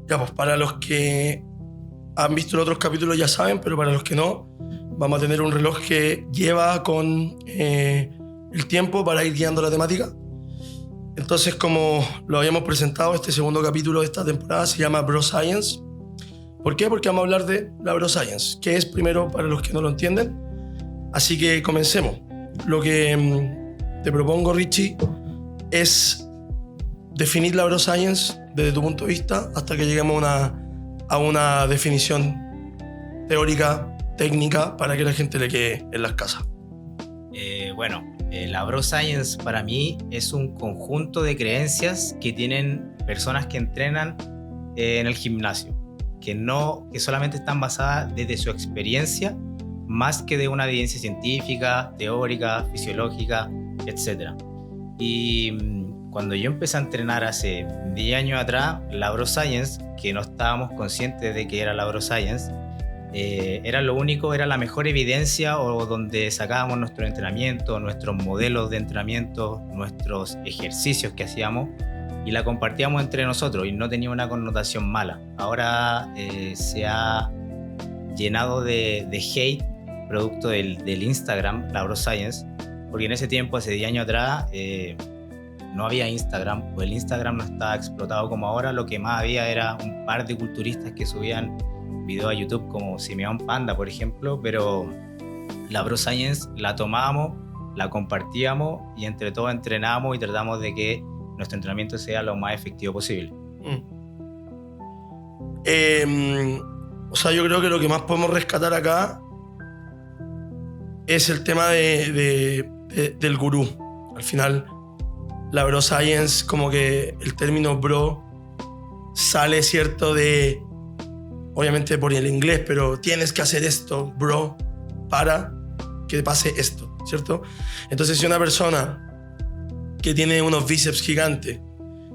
Ya, pues para los que han visto los otros capítulos ya saben, pero para los que no, vamos a tener un reloj que lleva con el tiempo para ir guiando la temática. Entonces, como lo habíamos presentado, este segundo capítulo de esta temporada se llama Bro Science. ¿Por qué? Porque vamos a hablar de la Bro Science, que es primero para los que no lo entienden. Así que comencemos. Lo que te propongo, Richie, es definir la Bro Science desde tu punto de vista hasta que lleguemos a una definición teórica, técnica, para que la gente le quede en las casas. La Bro Science para mí es un conjunto de creencias que tienen personas que entrenan en el gimnasio, que solamente están basadas desde su experiencia, más que de una evidencia científica, teórica, fisiológica, etc. Y cuando yo empecé a entrenar hace 10 años atrás, la Bro Science, que no estábamos conscientes de que era la Bro Science, era lo único, era la mejor evidencia o donde sacábamos nuestro entrenamiento, nuestros modelos de entrenamiento, nuestros ejercicios que hacíamos y la compartíamos entre nosotros y no tenía una connotación mala. Ahora se ha llenado de hate producto del Instagram, la Bro Science, porque en ese tiempo, hace 10 años atrás, no había Instagram, o el Instagram no estaba explotado como ahora. Lo que más había era un par de culturistas que subían videos a YouTube como Simeón Panda, por ejemplo, pero la Bro Science la tomábamos, la compartíamos y entre todos entrenábamos y tratamos de que nuestro entrenamiento sea lo más efectivo posible. Yo creo que lo que más podemos rescatar acá es el tema del gurú. Al final, la Bro Science, como que el término bro sale, ¿cierto?, obviamente por el inglés, pero tienes que hacer esto, bro, para que pase esto, ¿cierto? Entonces, si una persona que tiene unos bíceps gigantes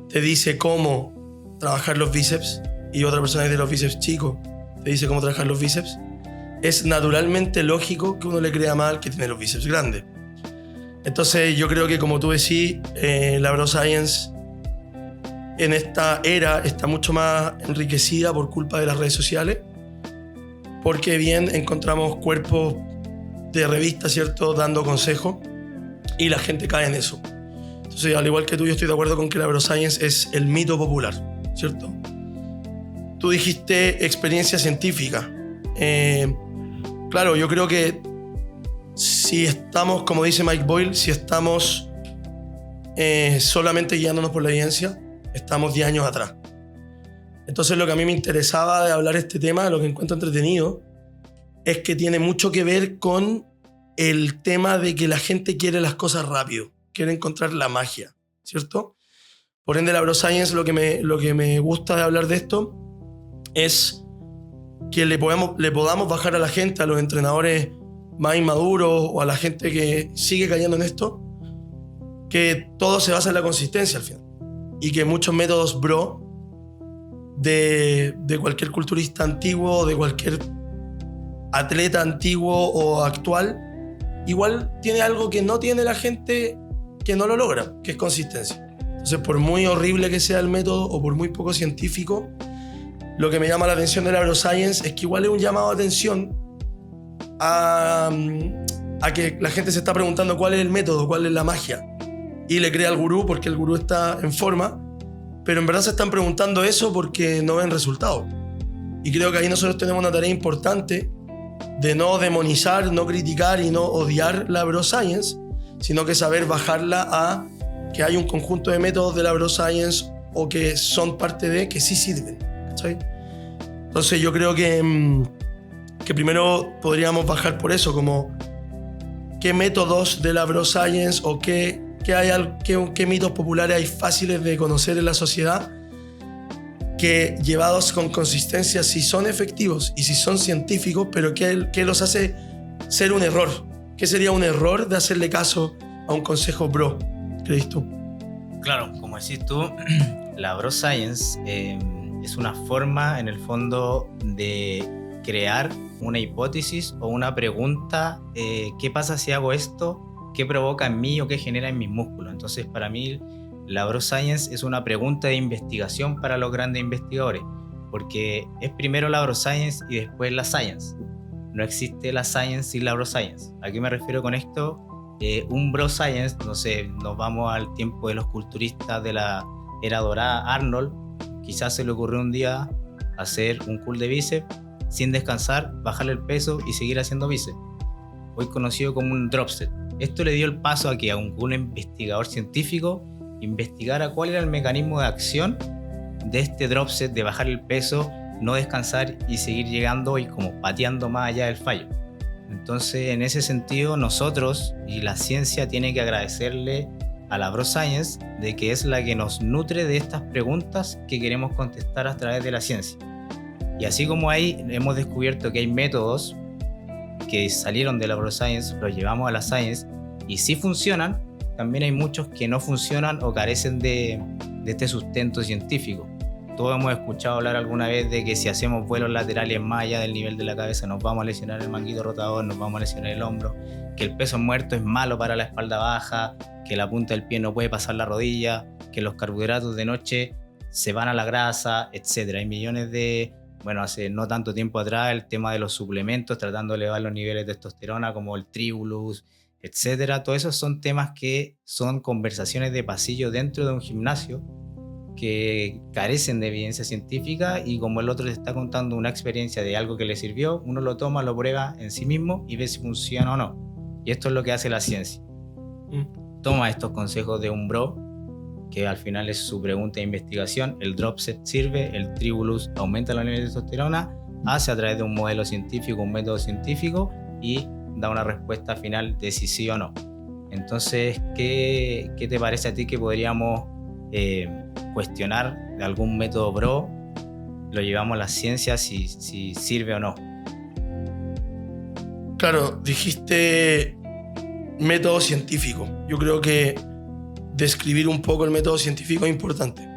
te dice cómo trabajar los bíceps y otra persona que tiene los bíceps chicos te dice cómo trabajar los bíceps, es naturalmente lógico que uno le crea mal que tiene los bíceps grandes. Entonces, yo creo que, como tú decís, la Bro Science en esta era está mucho más enriquecida por culpa de las redes sociales, porque bien encontramos cuerpos de revistas, ¿cierto?, dando consejos y la gente cae en eso. Entonces, al igual que tú, yo estoy de acuerdo con que la Bro Science es el mito popular, ¿cierto? Tú dijiste experiencia científica. Claro, yo creo que si estamos, como dice Mike Boyle, si estamos solamente guiándonos por la evidencia, estamos 10 años atrás. Entonces, lo que a mí me interesaba de hablar este tema, lo que encuentro entretenido, es que tiene mucho que ver con el tema de que la gente quiere las cosas rápido, quiere encontrar la magia, ¿cierto? Por ende, la Bro Science, lo que me gusta de hablar de esto es que le podamos bajar a la gente, a los entrenadores más inmaduros o a la gente que sigue cayendo en esto, que todo se basa en la consistencia al final. Y que muchos métodos bro de cualquier culturista antiguo, de cualquier atleta antiguo o actual, igual tiene algo que no tiene la gente que no lo logra, que es consistencia. Entonces, por muy horrible que sea el método o por muy poco científico, lo que me llama la atención de la Bro Science es que igual es un llamado de atención a que la gente se está preguntando cuál es el método, cuál es la magia, y le cree al gurú porque el gurú está en forma, pero en verdad se están preguntando eso porque no ven resultados. Y creo que ahí nosotros tenemos una tarea importante de no demonizar, no criticar y no odiar la Bro Science, sino que saber bajarla a que hay un conjunto de métodos de la Bro Science o que son parte de, que sí sirven, ¿cachai? Entonces yo creo que primero podríamos bajar por eso, como qué métodos de la Bro Science o qué mitos populares hay fáciles de conocer en la sociedad que, llevados con consistencia, sí son efectivos y sí son científicos, pero ¿qué los hace ser un error? ¿Qué sería un error de hacerle caso a un consejo bro, crees tú? Claro, como decís tú, la Bro Science es una forma, en el fondo, de crear una hipótesis o una pregunta. ¿Qué pasa si hago esto? ¿Qué provoca en mí o qué genera en mis músculos? Entonces, para mí, la Bro Science es una pregunta de investigación para los grandes investigadores, porque es primero la Bro Science y después la Science. No existe la Science sin la Bro Science. ¿A qué me refiero con esto? Un Bro Science, no sé, nos vamos al tiempo de los culturistas de la era dorada. Arnold, quizás se le ocurrió un día hacer un curl de bíceps sin descansar, bajarle el peso y seguir haciendo bíceps, hoy conocido como un drop set. Esto le dio el paso a que un investigador científico investigara cuál era el mecanismo de acción de este drop set, de bajar el peso, no descansar y seguir llegando y como pateando más allá del fallo. Entonces, en ese sentido, nosotros y la ciencia tiene que agradecerle a la Bro Science de que es la que nos nutre de estas preguntas que queremos contestar a través de la ciencia. Y así como ahí hemos descubierto que hay métodos que salieron de la Bro Science, los llevamos a la Science y sí funcionan, también hay muchos que no funcionan o carecen de este sustento científico. Todos hemos escuchado hablar alguna vez de que si hacemos vuelos laterales más allá del nivel de la cabeza nos vamos a lesionar el manguito rotador, nos vamos a lesionar el hombro, que el peso muerto es malo para la espalda baja, que la punta del pie no puede pasar la rodilla, que los carbohidratos de noche se van a la grasa, etc. Hay millones de... Bueno, hace no tanto tiempo atrás el tema de los suplementos, tratando de elevar los niveles de testosterona como el Tribulus, etc. Todos esos son temas que son conversaciones de pasillo dentro de un gimnasio que carecen de evidencia científica, y como el otro te está contando una experiencia de algo que le sirvió, uno lo toma, lo prueba en sí mismo y ve si funciona o no. Y esto es lo que hace la ciencia. Toma estos consejos de un bro, que al final es su pregunta de investigación, el drop set sirve, el Tribulus aumenta los niveles de testosterona, hace a través de un modelo científico, un método científico, y da una respuesta final de si sí o no. Entonces, ¿qué te parece a ti que podríamos cuestionar de algún método bro? Lo llevamos a la ciencia si sirve o no. Claro, dijiste método científico. Yo creo que describir un poco el método científico es importante.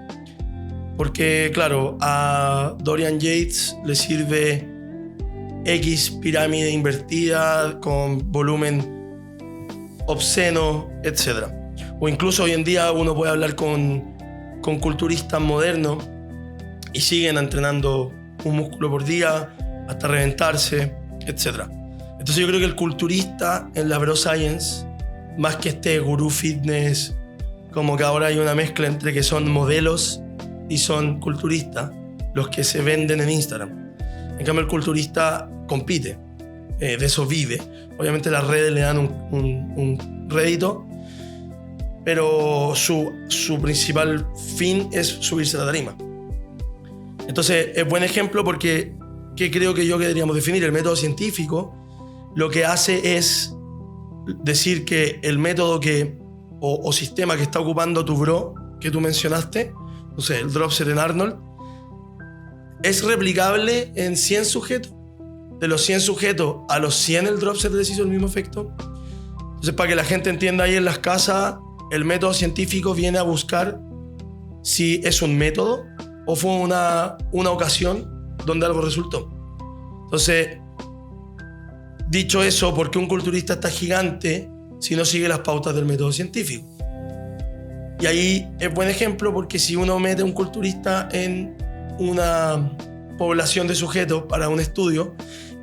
Porque, claro, a Dorian Yates le sirve X pirámide invertida con volumen obsceno, etc. O incluso hoy en día uno puede hablar con culturistas modernos y siguen entrenando un músculo por día hasta reventarse, etc. Entonces yo creo que el culturista en la Bro Science, más que este gurú fitness, como que ahora hay una mezcla entre que son modelos y son culturistas, los que se venden en Instagram. En cambio el culturista compite, de eso vive. Obviamente las redes le dan un rédito, pero su principal fin es subirse a la tarima. Entonces es buen ejemplo porque ¿qué creo que deberíamos definir? El método científico lo que hace es decir que el método o sistema que está ocupando tu bro, que tú mencionaste, no sé, el drop set en Arnold, es replicable en 100 sujetos. De los 100 sujetos a los 100 el drop set les hizo el mismo efecto. Entonces, para que la gente entienda, ahí en las casas, el método científico viene a buscar si es un método o fue una ocasión donde algo resultó. Entonces, dicho eso, ¿por qué un culturista está gigante si no sigue las pautas del método científico? Y ahí es buen ejemplo porque si uno mete a un culturista en una población de sujetos para un estudio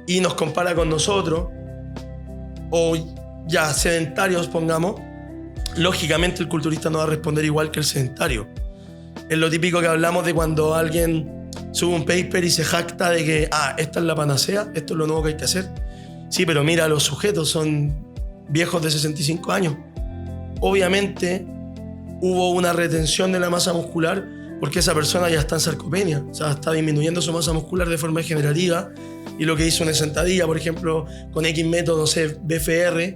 y nos compara con nosotros, o ya sedentarios pongamos, lógicamente el culturista no va a responder igual que el sedentario. Es lo típico que hablamos de cuando alguien sube un paper y se jacta de que esta es la panacea, esto es lo nuevo que hay que hacer. Sí, pero mira, los sujetos son viejos de 65 años. Obviamente hubo una retención de la masa muscular porque esa persona ya está en sarcopenia, o sea, está disminuyendo su masa muscular de forma degenerativa, y lo que hizo una sentadilla, por ejemplo, con X método, no sé, BFR,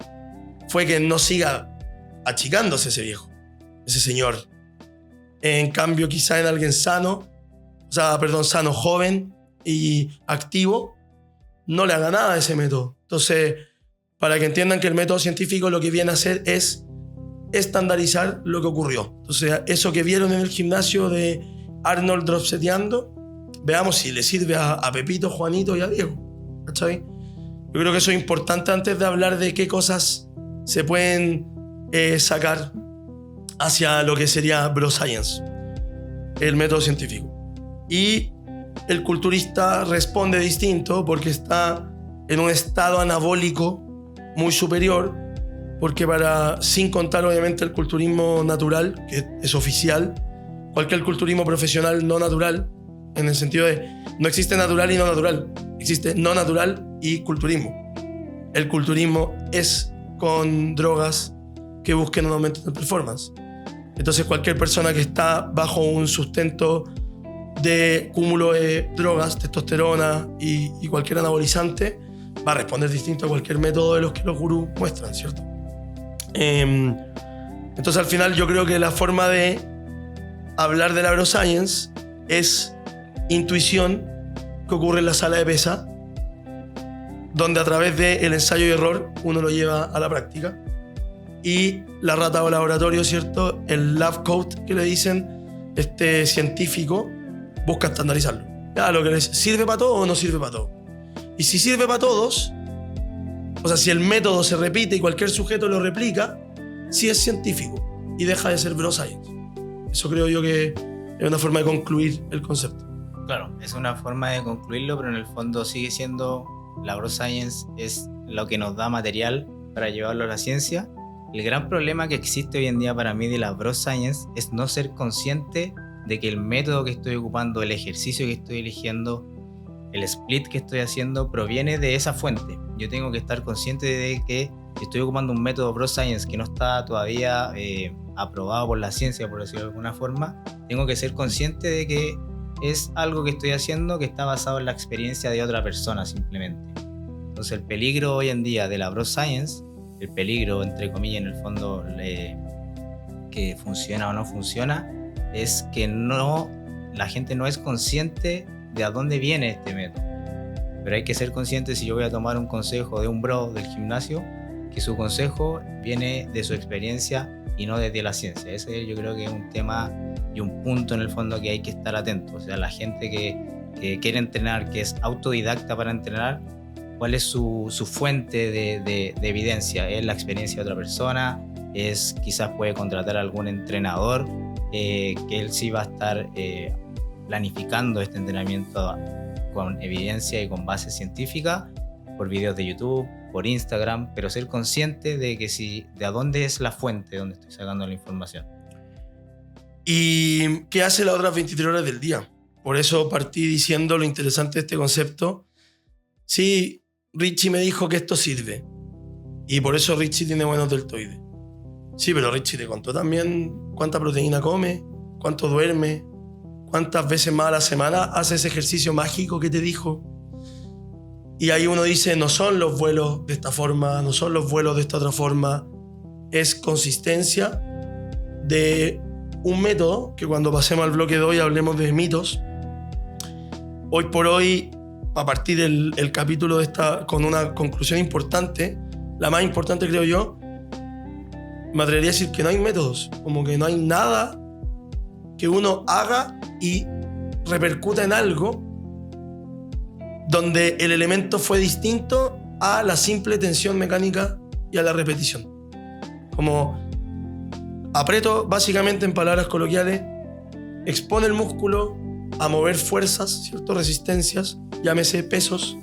fue que no siga achicándose ese viejo, ese señor. En cambio, quizá en alguien sano, sano, joven y activo, no le haga nada a ese método. Entonces, para que entiendan que el método científico lo que viene a hacer es estandarizar lo que ocurrió. Entonces, eso que vieron en el gimnasio de Arnold dropseteando, veamos si le sirve a Pepito, Juanito y a Diego. ¿Cachai? Yo creo que eso es importante antes de hablar de qué cosas se pueden sacar hacia lo que sería Bro Science, el método científico. Y el culturista responde distinto porque está en un estado anabólico muy superior, porque sin contar obviamente el culturismo natural, que es oficial, cualquier culturismo profesional no natural, en el sentido de no existe natural y no natural, existe no natural y culturismo. El culturismo es con drogas que busquen un aumento de performance. Entonces cualquier persona que está bajo un sustento de cúmulo de drogas, testosterona y cualquier anabolizante, va a responder distinto a cualquier método de los que los gurús muestran, ¿cierto? Entonces al final yo creo que la forma de hablar de la Bro Science es intuición que ocurre en la sala de pesa, donde a través del ensayo y error uno lo lleva a la práctica, y la rata o laboratorio, ¿cierto? El lab coat que le dicen, científico, busca estandarizarlo. Ya, lo que les sirve para todo o no sirve para todo. Y si sirve para todos, o sea, si el método se repite y cualquier sujeto lo replica, sí es científico y deja de ser Bro Science. Eso creo yo que es una forma de concluir el concepto. Claro, es una forma de concluirlo, pero en el fondo sigue siendo la Bro Science, es lo que nos da material para llevarlo a la ciencia. El gran problema que existe hoy en día para mí de la Bro Science es no ser consciente de que el método que estoy ocupando, el ejercicio que estoy eligiendo, el split que estoy haciendo proviene de esa fuente. Yo tengo que estar consciente de que si estoy ocupando un método Bro Science que no está todavía aprobado por la ciencia, por decirlo de alguna forma, tengo que ser consciente de que es algo que estoy haciendo que está basado en la experiencia de otra persona simplemente. Entonces el peligro hoy en día de la Bro Science, el peligro entre comillas en el fondo que funciona o no funciona, es que la gente no es consciente de a dónde viene este método. Pero hay que ser consciente, si yo voy a tomar un consejo de un bro del gimnasio, que su consejo viene de su experiencia y no desde la ciencia. Ese yo creo que es un tema y un punto en el fondo que hay que estar atento. O sea, la gente que quiere entrenar, que es autodidacta para entrenar, ¿cuál es su fuente de evidencia? ¿Es la experiencia de otra persona? Quizás puede contratar a algún entrenador que él sí va a estar planificando este entrenamiento con evidencia y con base científica, por videos de YouTube, por Instagram, pero ser consciente de que de a dónde es la fuente de donde estoy sacando la información. ¿Y qué hace las otras 23 horas del día? Por eso partí diciendo lo interesante de este concepto. Sí, Richie me dijo que esto sirve, y por eso Richie tiene buenos deltoides. Sí, pero Richie te contó también cuánta proteína come, cuánto duerme, cuántas veces más a la semana hace ese ejercicio mágico que te dijo. Y ahí uno dice, no son los vuelos de esta forma, no son los vuelos de esta otra forma. Es consistencia de un método que cuando pasemos al bloque de hoy hablemos de mitos. Hoy por hoy, a partir del capítulo con una conclusión importante, la más importante creo yo, me atrevería a decir que no hay métodos, como que no hay nada que uno haga y repercuta en algo donde el elemento fue distinto a la simple tensión mecánica y a la repetición. Como aprieto, básicamente en palabras coloquiales, expone el músculo a mover fuerzas, ¿cierto? Resistencias, llámese pesos,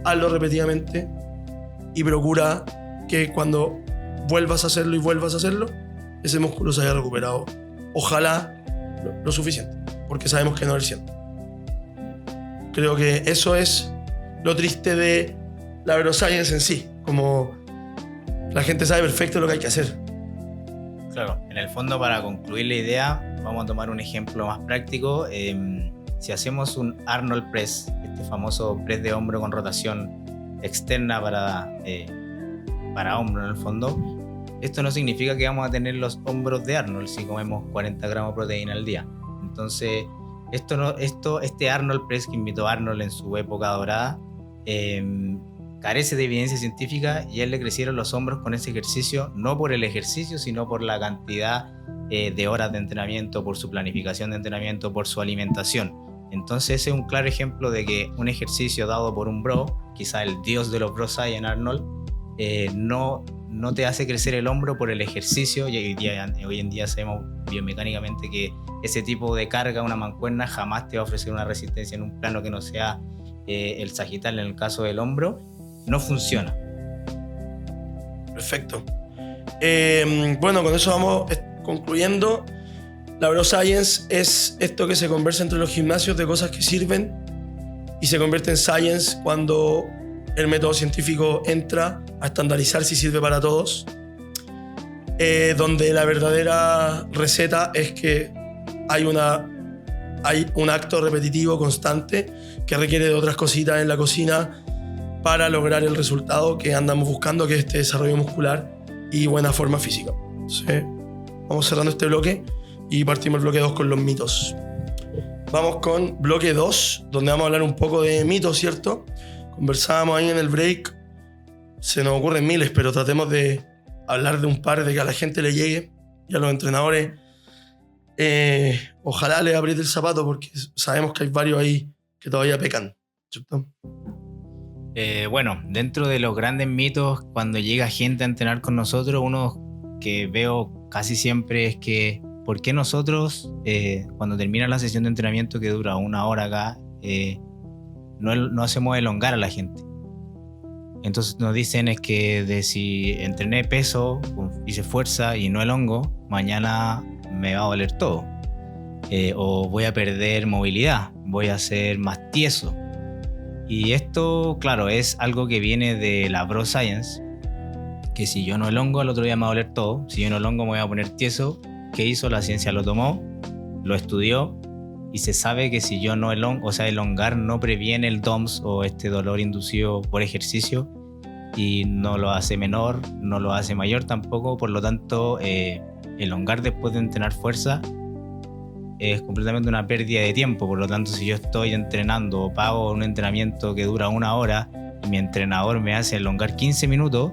hazlo repetidamente y procura que cuando vuelvas a hacerlo, ese músculo se haya recuperado. Ojalá lo suficiente, porque sabemos que no es el 100. Creo que eso es lo triste de la Bro Science en sí, como la gente sabe perfecto lo que hay que hacer. Claro, en el fondo, para concluir la idea, vamos a tomar un ejemplo más práctico. Si hacemos un Arnold Press, este famoso press de hombro con rotación externa para hombro en el fondo, esto no significa que vamos a tener los hombros de Arnold si comemos 40 gramos de proteína al día. Entonces, este Arnold Press que invitó Arnold en su época dorada, carece de evidencia científica, y a él le crecieron los hombros con ese ejercicio, no por el ejercicio, sino por la cantidad de horas de entrenamiento, por su planificación de entrenamiento, por su alimentación. Entonces ese es un claro ejemplo de que un ejercicio dado por un bro, quizá el dios de los bro science, Arnold, no no te hace crecer el hombro por el ejercicio, y hoy en día sabemos biomecánicamente que ese tipo de carga, una mancuerna, jamás te va a ofrecer una resistencia en un plano que no sea el sagital. En el caso del hombro, no funciona. Perfecto. Bueno, con eso vamos concluyendo. La Bro Science es esto que se conversa entre los gimnasios de cosas que sirven y se convierte en science cuando el método científico entra a estandarizar si sirve para todos. Donde la verdadera receta es que hay un acto repetitivo constante que requiere de otras cositas en la cocina para lograr el resultado que andamos buscando, que es este desarrollo muscular y buena forma física. Entonces, vamos cerrando este bloque y partimos el bloque 2 con los mitos. Vamos con bloque 2, donde vamos a hablar un poco de mitos, ¿cierto? Conversábamos ahí en el break, se nos ocurren miles, pero tratemos de hablar de un par de que a la gente le llegue y a los entrenadores. Ojalá les apriete el zapato porque sabemos que hay varios ahí que todavía pecan, ¿cierto? Bueno, dentro de los grandes mitos, cuando llega gente a entrenar con nosotros, uno que veo casi siempre es que ¿por qué nosotros, cuando termina la sesión de entrenamiento que dura 1 hora acá, no hacemos elongar a la gente? Entonces nos dicen es que de si entrené peso, hice fuerza y no elongo, mañana me va a doler todo. O voy a perder movilidad, voy a ser más tieso. Y esto, claro, es algo que viene de la Bro Science, que si yo no elongo, al otro día me va a doler todo. Si yo no elongo, me voy a poner tieso. ¿Qué hizo? La ciencia lo tomó, lo estudió y se sabe que si yo no elongo, o sea, elongar no previene el DOMS o este dolor inducido por ejercicio y no lo hace menor, no lo hace mayor tampoco. Por lo tanto, elongar después de entrenar fuerza es completamente una pérdida de tiempo. Por lo tanto, si yo estoy entrenando o pago un entrenamiento que dura 1 hora y mi entrenador me hace elongar 15 minutos,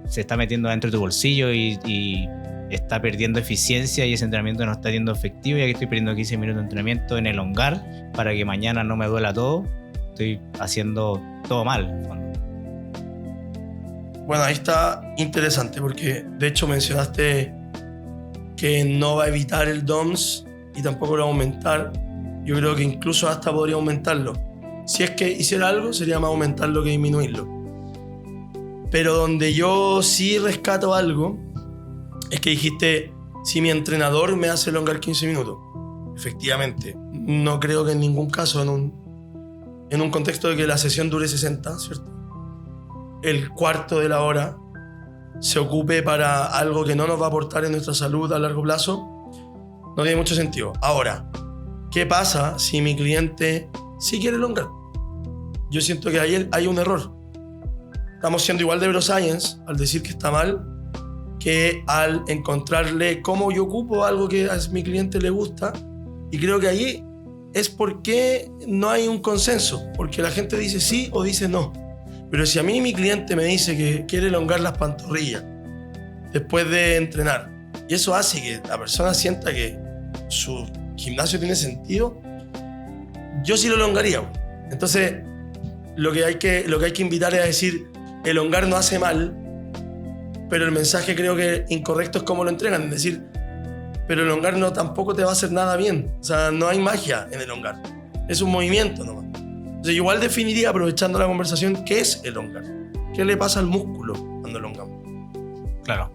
se está metiendo dentro de tu bolsillo y está perdiendo eficiencia y ese entrenamiento no está siendo efectivo, y aquí estoy perdiendo 15 minutos de entrenamiento en elongar para que mañana no me duela todo. Estoy haciendo todo mal, en el fondo. Bueno, ahí está interesante porque de hecho mencionaste que no va a evitar el DOMS y tampoco lo va a aumentar. Yo creo que incluso hasta podría aumentarlo. Si es que hiciera algo, sería más aumentarlo que disminuirlo. Pero donde yo sí rescato algo es que dijiste, si mi entrenador me hace elongar 15 minutos. Efectivamente, no creo que en ningún caso, en un contexto de que la sesión dure 60, ¿cierto? El cuarto de la hora se ocupe para algo que no nos va a aportar en nuestra salud a largo plazo, no tiene mucho sentido. Ahora, ¿qué pasa si mi cliente sí quiere elongar? Yo siento que ahí hay un error. Estamos siendo igual de Bro Science al decir que está mal que al encontrarle cómo yo ocupo algo que a mi cliente le gusta, y creo que ahí es porque no hay un consenso, porque la gente dice sí o dice no. Pero si a mí mi cliente me dice que quiere elongar las pantorrillas después de entrenar, y eso hace que la persona sienta que su gimnasio tiene sentido, yo sí lo elongaría. Entonces, lo que hay que invitar es a decir, elongar no hace mal, pero el mensaje creo que incorrecto es cómo lo entregan, es decir, pero elongar no tampoco te va a hacer nada bien. O sea, no hay magia en elongar, es un movimiento nomás. Entonces, igual definiría, aprovechando la conversación, ¿qué es elongar? ¿Qué le pasa al músculo cuando elongamos? Claro.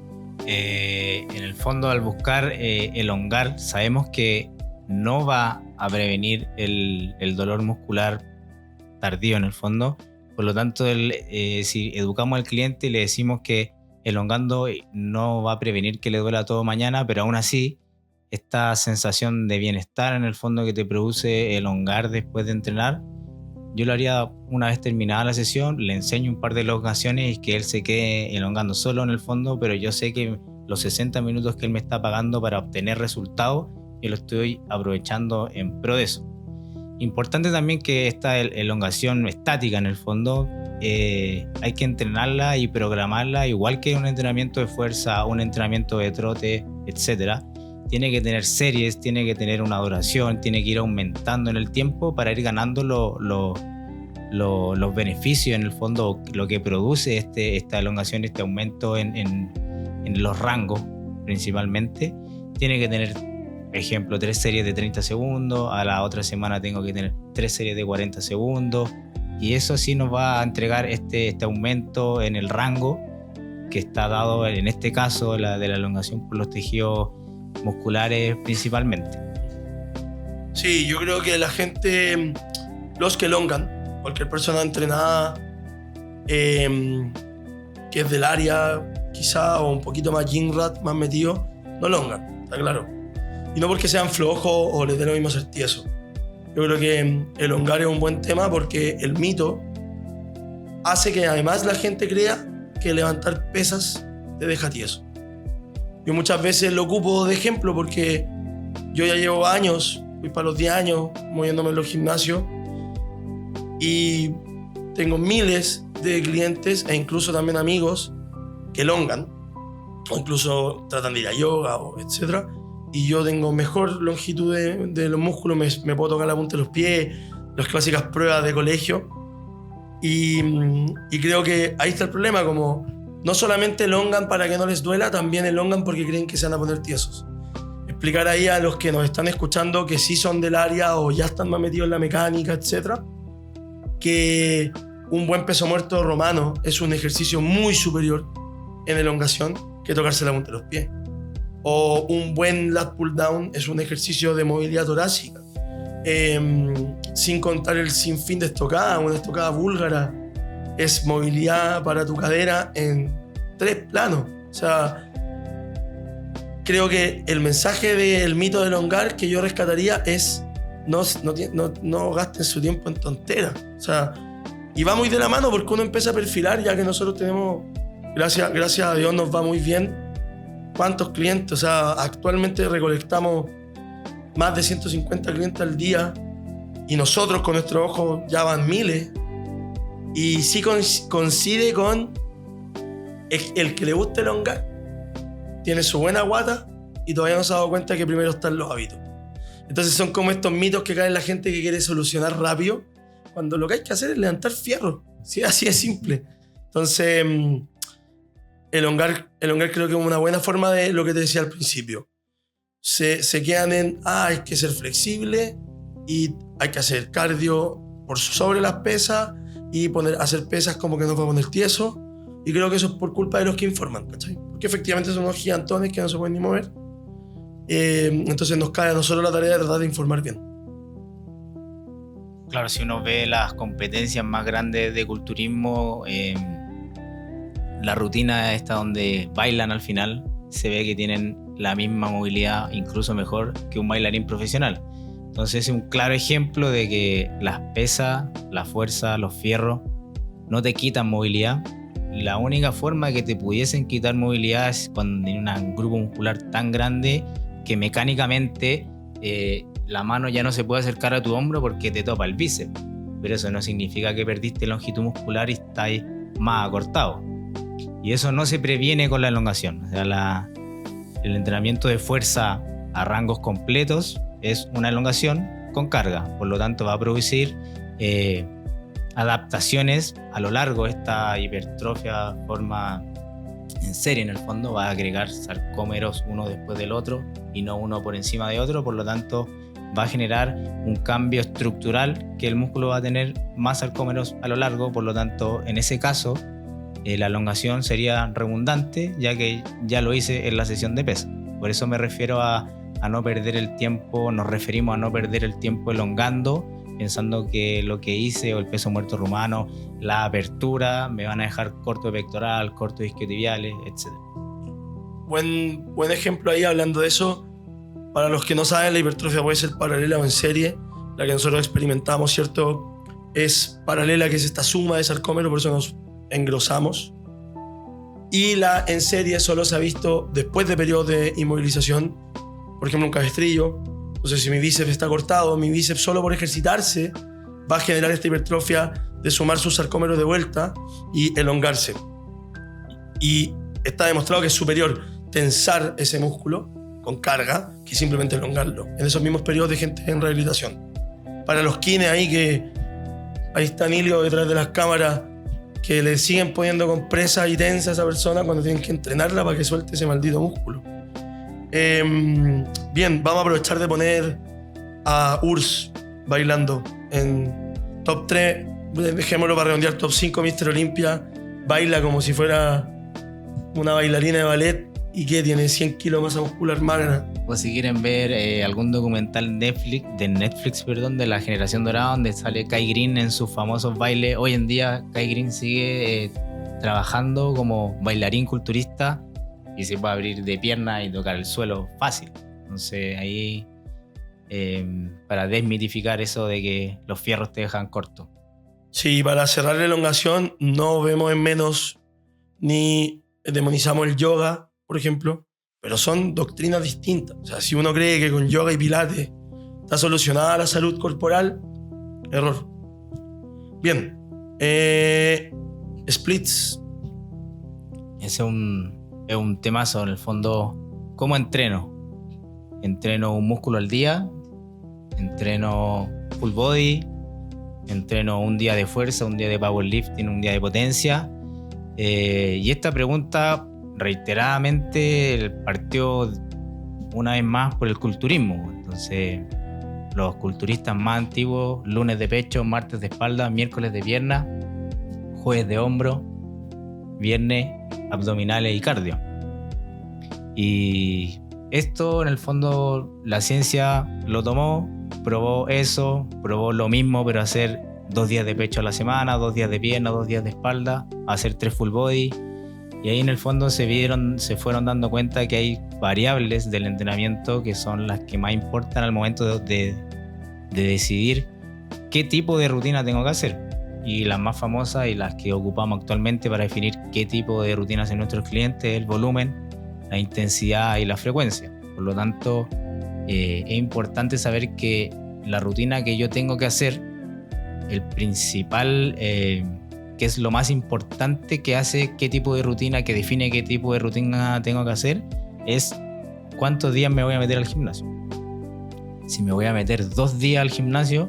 En el fondo, al buscar elongar, sabemos que no va a prevenir el dolor muscular tardío en el fondo. Por lo tanto, si educamos al cliente y le decimos que elongando no va a prevenir que le duela todo mañana, pero aún así, esta sensación de bienestar en el fondo que te produce elongar después de entrenar, yo lo haría una vez terminada la sesión, le enseño un par de elongaciones y que él se quede elongando solo en el fondo, pero yo sé que los 60 minutos que él me está pagando para obtener resultados, yo lo estoy aprovechando en pro de eso. Importante también que esta elongación estática en el fondo hay que entrenarla y programarla igual que un entrenamiento de fuerza, un entrenamiento de trote, etc. Tiene que tener series, tiene que tener una duración, tiene que ir aumentando en el tiempo para ir ganando los los beneficios, en el fondo, lo que produce esta elongación, este aumento en los rangos principalmente. Tiene que tener, ejemplo, 3 series de 30 segundos, a la otra semana tengo que tener 3 series de 40 segundos, y eso sí nos va a entregar este aumento en el rango que está dado, en este caso, de la elongación por los tejidos musculares principalmente. Sí, yo creo que la gente, los que elongan, cualquier persona entrenada que es del área quizá, o un poquito más gym rat, más metido, no elongan, está claro. Y no porque sean flojos o les dé lo mismo ser tieso. Yo creo que elongar es un buen tema porque el mito hace que además la gente crea que levantar pesas te deja tieso. Yo muchas veces lo ocupo de ejemplo porque yo ya llevo años, voy para los 10 años moviéndome en los gimnasios, y tengo miles de clientes e incluso también amigos que elongan o incluso tratan de ir a yoga o etcétera, y yo tengo mejor longitud de los músculos, me puedo tocar la punta de los pies, las clásicas pruebas de colegio, y creo que ahí está el problema, como no solamente elongan para que no les duela, también elongan porque creen que se van a poner tiesos. Explicar ahí a los que nos están escuchando que sí son del área o ya están más metidos en la mecánica, etcétera, que un buen peso muerto romano es un ejercicio muy superior en elongación que tocarse la punta de los pies. O un buen lat pull down es un ejercicio de movilidad torácica. Sin contar el sinfín de estocadas, una estocada búlgara es movilidad para tu cadera en 3 planos. O sea, creo que el mensaje del mito de elongar que yo rescataría es no gasten su tiempo en tonteras. O sea, y va muy de la mano porque uno empieza a perfilar, ya que nosotros tenemos, gracias a Dios nos va muy bien. ¿Cuántos clientes? O sea, actualmente recolectamos más de 150 clientes al día y nosotros con nuestros ojos ya van miles. Y sí coincide con el que le gusta elongar, tiene su buena guata y todavía no se ha dado cuenta que primero están los hábitos. Entonces son como estos mitos que cae en la gente que quiere solucionar rápido, cuando lo que hay que hacer es levantar fierro. Sí, así de simple. Entonces, elongar creo que es una buena forma de lo que te decía al principio. Se quedan en, hay que ser flexible y hay que hacer cardio por sobre las pesas y hacer pesas como que nos va a poner tieso. Y creo que eso es por culpa de los que informan, ¿cachai? Porque efectivamente son unos gigantones que no se pueden ni mover. Entonces nos cae a nosotros la tarea de tratar de informar bien. Claro, si uno ve las competencias más grandes de culturismo, la rutina esta donde bailan al final, se ve que tienen la misma movilidad, incluso mejor que un bailarín profesional. Entonces es un claro ejemplo de que las pesas, la fuerza, los fierros no te quitan movilidad. La única forma que te pudiesen quitar movilidad es cuando tienes un grupo muscular tan grande que mecánicamente la mano ya no se puede acercar a tu hombro porque te topa el bíceps. Pero eso no significa que perdiste longitud muscular y estás más acortado. Y eso no se previene con la elongación. O sea, el entrenamiento de fuerza a rangos completos es una elongación con carga. Por lo tanto, va a producir adaptaciones a lo largo. Esta hipertrofia forma en serie, en el fondo, va a agregar sarcómeros uno después del otro y no uno por encima de otro. Por lo tanto, va a generar un cambio estructural que el músculo va a tener más sarcómeros a lo largo. Por lo tanto, en ese caso, la elongación sería redundante, ya que ya lo hice en la sesión de pesa. Por eso me refiero a no perder el tiempo, nos referimos a no perder el tiempo elongando, pensando que lo que hice, o el peso muerto rumano, la apertura, me van a dejar corto de pectoral, corto de isquiotibiales, etc. Buen ejemplo ahí, hablando de eso. Para los que no saben, la hipertrofia puede ser paralela o en serie. La que nosotros experimentamos, ¿cierto? Es paralela, que es esta suma de sarcómeros, por eso nos engrosamos. Y la en serie solo se ha visto después de periodos de inmovilización, por ejemplo un cabestrillo. Entonces, si mi bíceps está cortado, mi bíceps solo por ejercitarse va a generar esta hipertrofia de sumar sus sarcómeros de vuelta y elongarse. Y está demostrado que es superior tensar ese músculo con carga que simplemente elongarlo en esos mismos periodos de gente en rehabilitación. Para los kines ahí que Ahí está Emilio detrás de las cámaras, que le siguen poniendo compresas y tensas a esa persona cuando tienen que entrenarla para que suelte ese maldito músculo. Bien, vamos a aprovechar de poner a Urs bailando en top 3, dejémoslo para redondear, top 5 Mr. Olympia. Baila como si fuera una bailarina de ballet y que tiene 100 kilos de masa muscular magra. O si quieren ver algún documental de Netflix, de la generación dorada, donde sale Kai Greene en sus famosos bailes. Hoy en día Kai Greene sigue trabajando como bailarín culturista y se puede abrir de pierna y tocar el suelo fácil. Entonces ahí, para desmitificar eso de que los fierros te dejan corto. Sí, para cerrar la elongación, no vemos en menos ni demonizamos el yoga, por ejemplo, pero son doctrinas distintas. O sea, si uno cree que con yoga y pilates está solucionada la salud corporal, error. Bien, splits. Ese es un temazo, en el fondo. ¿Cómo entreno? Entreno un músculo al día, entreno full body, entreno un día de fuerza, un día de powerlifting, un día de potencia. Y esta pregunta reiteradamente partió una vez más por el culturismo. Entonces, los culturistas más antiguos: lunes de pecho, martes de espalda, miércoles de pierna, jueves de hombro, viernes abdominales y cardio. Y esto, en el fondo, la ciencia lo tomó, probó eso, probó lo mismo, pero hacer 2 días de pecho a la semana, 2 días de pierna, 2 días de espalda, hacer 3 full body. Y ahí en el fondo se fueron dando cuenta que hay variables del entrenamiento que son las que más importan al momento de decidir qué tipo de rutina tengo que hacer. Y las más famosas y las que ocupamos actualmente para definir qué tipo de rutina hacen nuestros clientes es el volumen, la intensidad y la frecuencia. Por lo tanto, es importante saber que la rutina que yo tengo que hacer, el principal, que es lo más importante que hace qué tipo de rutina, que define qué tipo de rutina tengo que hacer, es cuántos días me voy a meter al gimnasio. Si me voy a meter 2 días al gimnasio,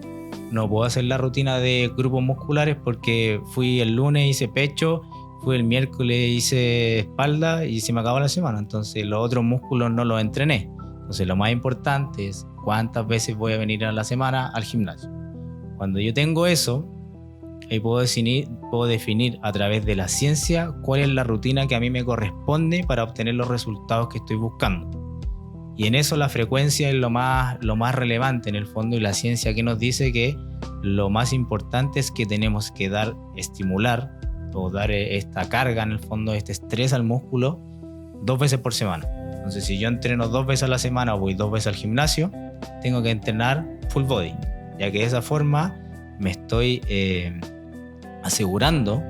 no puedo hacer la rutina de grupos musculares porque fui el lunes, hice pecho, fui el miércoles, hice espalda y se me acabó la semana. Entonces los otros músculos no los entrené. Entonces lo más importante es cuántas veces voy a venir a la semana al gimnasio. Cuando yo tengo eso, ahí puedo definir a través de la ciencia cuál es la rutina que a mí me corresponde para obtener los resultados que estoy buscando. Y en eso la frecuencia es lo más relevante en el fondo, y la ciencia que nos dice que lo más importante es que tenemos que estimular o dar esta carga, en el fondo, este estrés al músculo 2 veces por semana. Entonces, si yo entreno 2 veces a la semana o voy 2 veces al gimnasio, tengo que entrenar full body, ya que de esa forma me estoy asegurando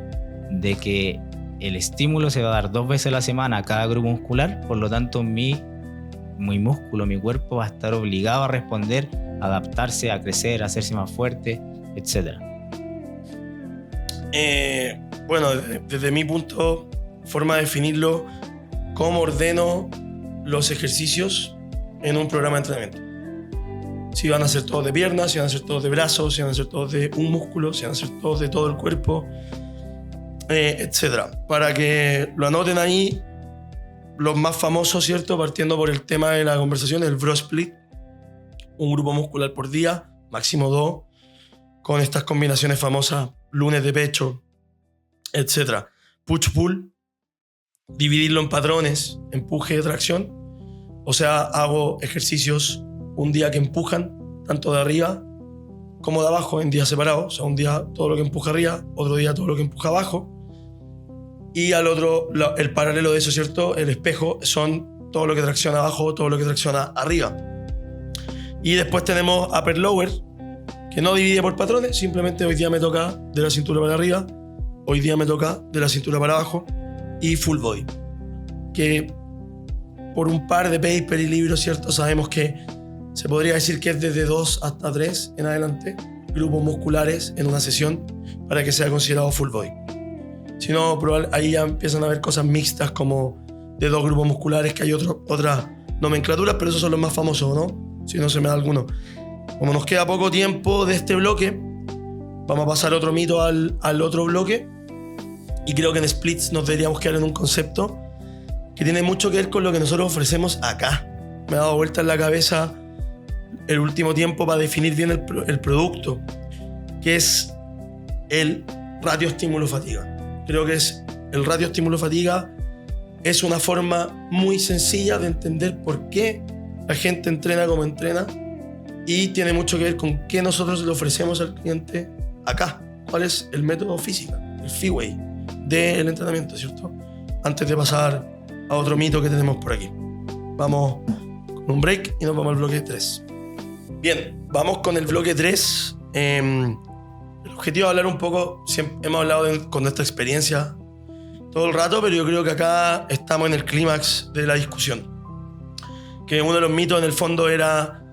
de que el estímulo se va a dar 2 veces a la semana a cada grupo muscular. Por lo tanto, mi músculo, mi cuerpo va a estar obligado a responder, a adaptarse, a crecer, a hacerse más fuerte, etc. Bueno, desde mi forma de definirlo, ¿cómo ordeno los ejercicios en un programa de entrenamiento? Si van a ser todos de piernas, si van a ser todos de brazos, si van a ser todos de un músculo, si van a ser todos de todo el cuerpo, etc. Para que lo anoten ahí. Los más famosos, ¿cierto? Partiendo por el tema de la conversación, el bro split, un grupo muscular por día, máximo 2, con estas combinaciones famosas, lunes de pecho, etc. Push-pull, dividirlo en patrones, empuje y tracción. O sea, hago ejercicios un día que empujan, tanto de arriba como de abajo, en días separados. O sea, un día todo lo que empuja arriba, otro día todo lo que empuja abajo. Y al otro, el paralelo de eso, ¿cierto? El espejo son todo lo que tracciona abajo, todo lo que tracciona arriba. Y después tenemos upper lower, que no divide por patrones, simplemente hoy día me toca de la cintura para arriba, hoy día me toca de la cintura para abajo, y full body, que por un par de papers y libros, ¿cierto? Sabemos que se podría decir que es desde 2 hasta 3 en adelante grupos musculares en una sesión para que sea considerado full body. Si no, ahí ya empiezan a haber cosas mixtas como de 2 grupos musculares, que hay otras nomenclaturas, pero esos son los más famosos, ¿no? Si no se me da alguno. Como nos queda poco tiempo de este bloque, vamos a pasar otro mito al otro bloque. Y creo que en Splits nos deberíamos quedar en un concepto que tiene mucho que ver con lo que nosotros ofrecemos acá. Me ha dado vuelta en la cabeza el último tiempo para definir bien el producto, que es el ratio estímulo-fatiga. Creo que el ratio estímulo-fatiga es una forma muy sencilla de entender por qué la gente entrena como entrena y tiene mucho que ver con qué nosotros le ofrecemos al cliente acá. ¿Cuál es el método física, el Fiway del entrenamiento, ¿cierto? Antes de pasar a otro mito que tenemos por aquí. Vamos con un break y nos vamos al bloque 3. Bien, vamos con el bloque 3. El objetivo es hablar un poco, hemos hablado con nuestra experiencia todo el rato, pero yo creo que acá estamos en el clímax de la discusión. Que uno de los mitos en el fondo era,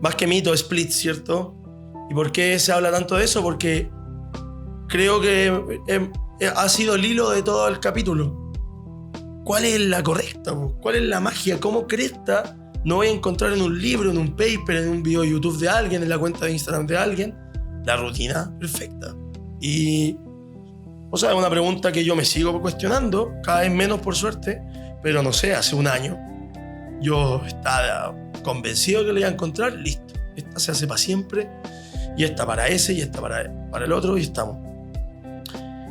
más que mito, split, ¿cierto? ¿Y por qué se habla tanto de eso? Porque creo que ha sido el hilo de todo el capítulo. ¿Cuál es la correcta? ¿Cuál es la magia? ¿Cómo cresta no voy a encontrar en un libro, en un paper, en un video de YouTube de alguien, en la cuenta de Instagram de alguien, la rutina perfecta? Y, o sea, es una pregunta que yo me sigo cuestionando, cada vez menos por suerte, pero no sé, hace un año yo estaba convencido que le iba a encontrar, listo. Esta se hace para siempre, y esta para ese, y esta para el otro, y estamos.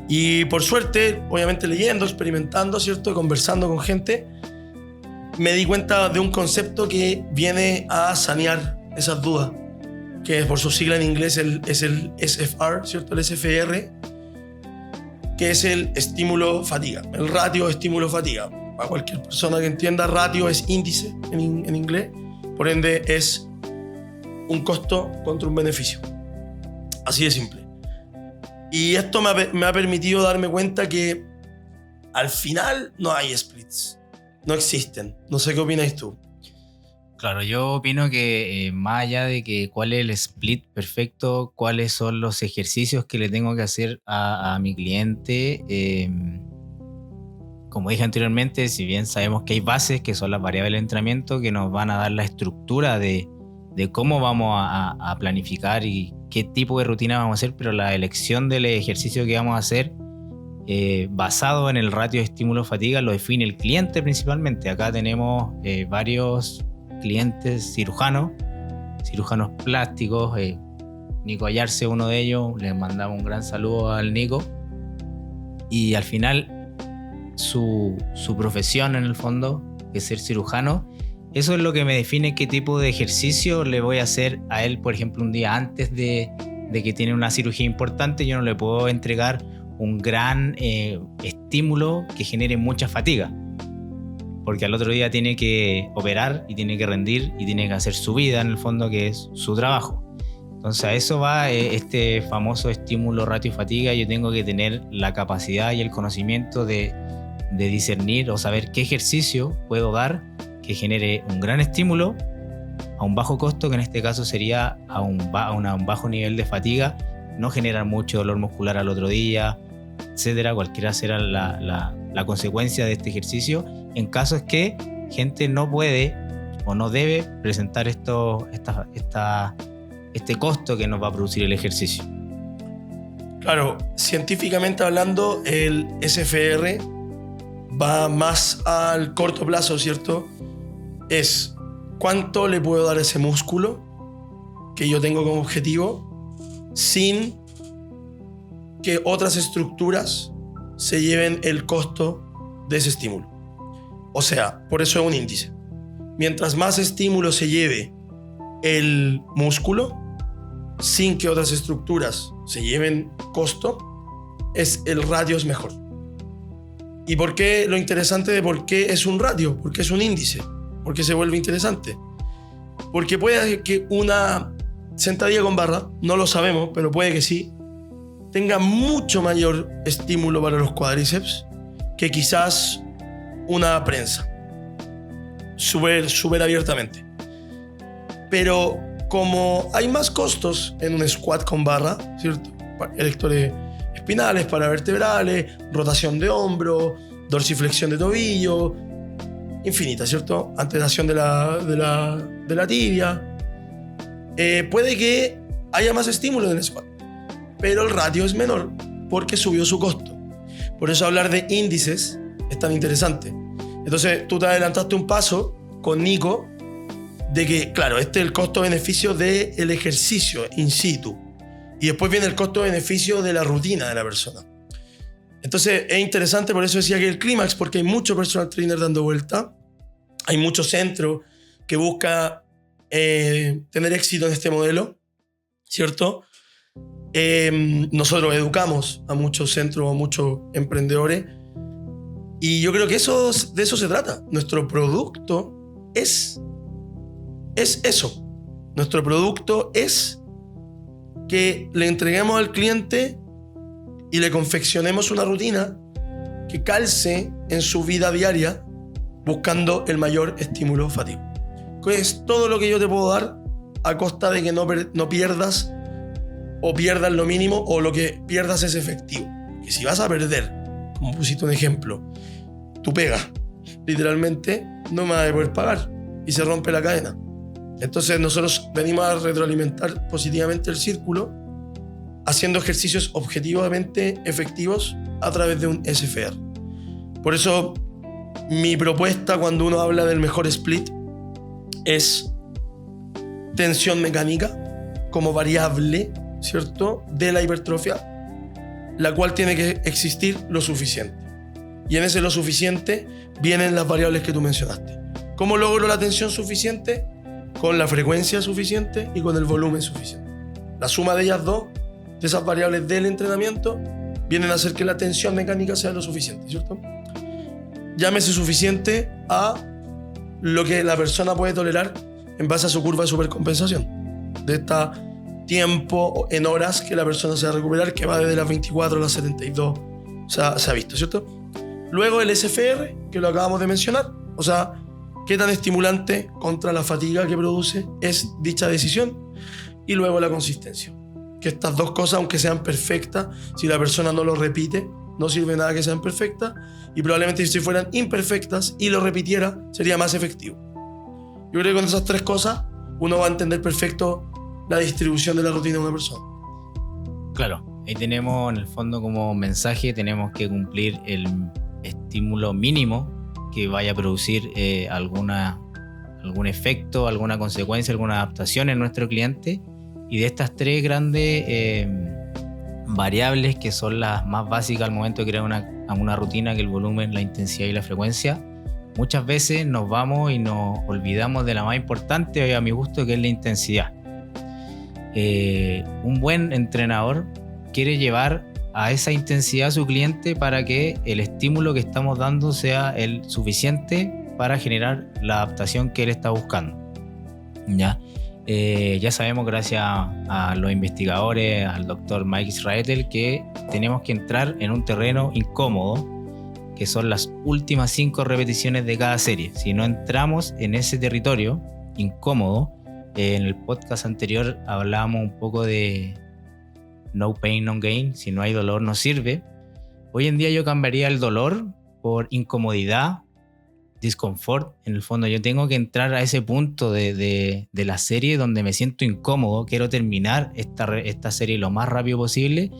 Y por suerte, obviamente leyendo, experimentando, ¿cierto? Conversando con gente, me di cuenta de un concepto que viene a sanear esas dudas, que por su sigla en inglés es el SFR, ¿cierto? El SFR, que es el estímulo-fatiga, el ratio estímulo-fatiga. Para cualquier persona que entienda, ratio es índice en inglés, por ende es un costo contra un beneficio. Así de simple. Y esto me ha permitido darme cuenta que al final no hay splits. No existen. No sé qué opinas tú. Claro, yo opino que más allá de que cuál es el split perfecto, cuáles son los ejercicios que le tengo que hacer a mi cliente, como dije anteriormente, si bien sabemos que hay bases que son las variables de entrenamiento que nos van a dar la estructura de cómo vamos a planificar y qué tipo de rutina vamos a hacer, pero la elección del ejercicio que vamos a hacer basado en el ratio de estímulo-fatiga lo define el cliente principalmente. Acá tenemos varios clientes cirujanos plásticos, Nico Ayarse uno de ellos, les mandamos un gran saludo al Nico. Y al final su profesión en el fondo, que es ser cirujano, eso es lo que me define qué tipo de ejercicio le voy a hacer a él. Por ejemplo, un día antes de que tiene una cirugía importante, yo no le puedo entregar un gran estímulo que genere mucha fatiga, porque al otro día tiene que operar y tiene que rendir y tiene que hacer su vida en el fondo, que es su trabajo. Entonces a eso va este famoso estímulo ratio fatiga. Yo tengo que tener la capacidad y el conocimiento de discernir o saber qué ejercicio puedo dar que genere un gran estímulo a un bajo costo, que en este caso sería a un bajo nivel de fatiga, no generar mucho dolor muscular al otro día, etcétera. Cualquiera será la consecuencia de este ejercicio en casos que gente no puede o no debe presentar este costo que nos va a producir el ejercicio. Claro, científicamente hablando, el SFR va más al corto plazo, ¿cierto? Es cuánto le puedo dar a ese músculo que yo tengo como objetivo sin que otras estructuras se lleven el costo de ese estímulo. O sea, por eso es un índice. Mientras más estímulo se lleve el músculo, sin que otras estructuras se lleven costo, el ratio es mejor. ¿Y por qué lo interesante de por qué es un ratio? Porque es un índice. ¿Por qué se vuelve interesante? Porque puede que una sentadilla con barra, no lo sabemos, pero puede que sí, tenga mucho mayor estímulo para los cuádriceps que quizás una prensa. Súper abiertamente. Pero como hay más costos en un squat con barra, ¿cierto? Erectores espinales, paravertebrales, rotación de hombro, dorsiflexión de tobillo, infinita, ¿cierto? Antenación de la tibia. Puede que haya más estímulo en el squat. Pero el ratio es menor porque subió su costo. Por eso hablar de índices es tan interesante. Entonces tú te adelantaste un paso con Nico de que, claro, este es el costo-beneficio del ejercicio in situ. Y después viene el costo-beneficio de la rutina de la persona. Entonces es interesante, por eso decía que el clímax, porque hay mucho personal trainer dando vuelta. Hay muchos centros que buscan tener éxito en este modelo, ¿cierto? Nosotros educamos a muchos centros, a muchos emprendedores, y yo creo que de eso se trata. Nuestro producto es eso. Nuestro producto es que le entreguemos al cliente y le confeccionemos una rutina que calce en su vida diaria buscando el mayor estímulo fatigo. Que es todo lo que yo te puedo dar a costa de que no pierdas o pierdas lo mínimo, o lo que pierdas es efectivo. Que si vas a perder, como pusiste un ejemplo, tu pega, literalmente no me vas a poder pagar y se rompe la cadena. Entonces nosotros venimos a retroalimentar positivamente el círculo haciendo ejercicios objetivamente efectivos a través de un SFR. Por eso mi propuesta cuando uno habla del mejor split es tensión mecánica como variable, ¿cierto?, de la hipertrofia, la cual tiene que existir lo suficiente. Y en ese lo suficiente vienen las variables que tú mencionaste. ¿Cómo logro la tensión suficiente? Con la frecuencia suficiente y con el volumen suficiente. La suma de ellas dos, de esas variables del entrenamiento, vienen a hacer que la tensión mecánica sea lo suficiente, ¿cierto? Llámese suficiente a lo que la persona puede tolerar en base a su curva de supercompensación. De este tiempo en horas que la persona se va a recuperar, que va desde las 24 a las 72, se ha visto, ¿cierto? Luego el SFR, que lo acabamos de mencionar, o sea, qué tan estimulante contra la fatiga que produce es dicha decisión. Y luego la consistencia. Que estas dos cosas, aunque sean perfectas, si la persona no lo repite, no sirve nada que sean perfectas, y probablemente si fueran imperfectas y lo repitiera, sería más efectivo. Yo creo que con esas tres cosas uno va a entender perfecto la distribución de la rutina de una persona. Claro, ahí tenemos en el fondo como mensaje, tenemos que cumplir el estímulo mínimo que vaya a producir algún efecto, alguna consecuencia, alguna adaptación en nuestro cliente. Y de estas tres grandes variables que son las más básicas al momento de crear una rutina, que el volumen, la intensidad y la frecuencia, muchas veces nos vamos y nos olvidamos de la más importante, a mi gusto, que es la intensidad. Un buen entrenador quiere llevar a esa intensidad a su cliente para que el estímulo que estamos dando sea el suficiente para generar la adaptación que él está buscando. Ya sabemos, gracias a los investigadores, al doctor Mike Israetel, que tenemos que entrar en un terreno incómodo, que son las últimas 5 repeticiones de cada serie. Si no entramos en ese territorio incómodo, en el podcast anterior hablábamos un poco de no pain, no gain. Si no hay dolor, no sirve. Hoy en día yo cambiaría el dolor por incomodidad, disconfort. En el fondo yo tengo que entrar a ese punto de la serie donde me siento incómodo, quiero terminar esta serie lo más rápido posible,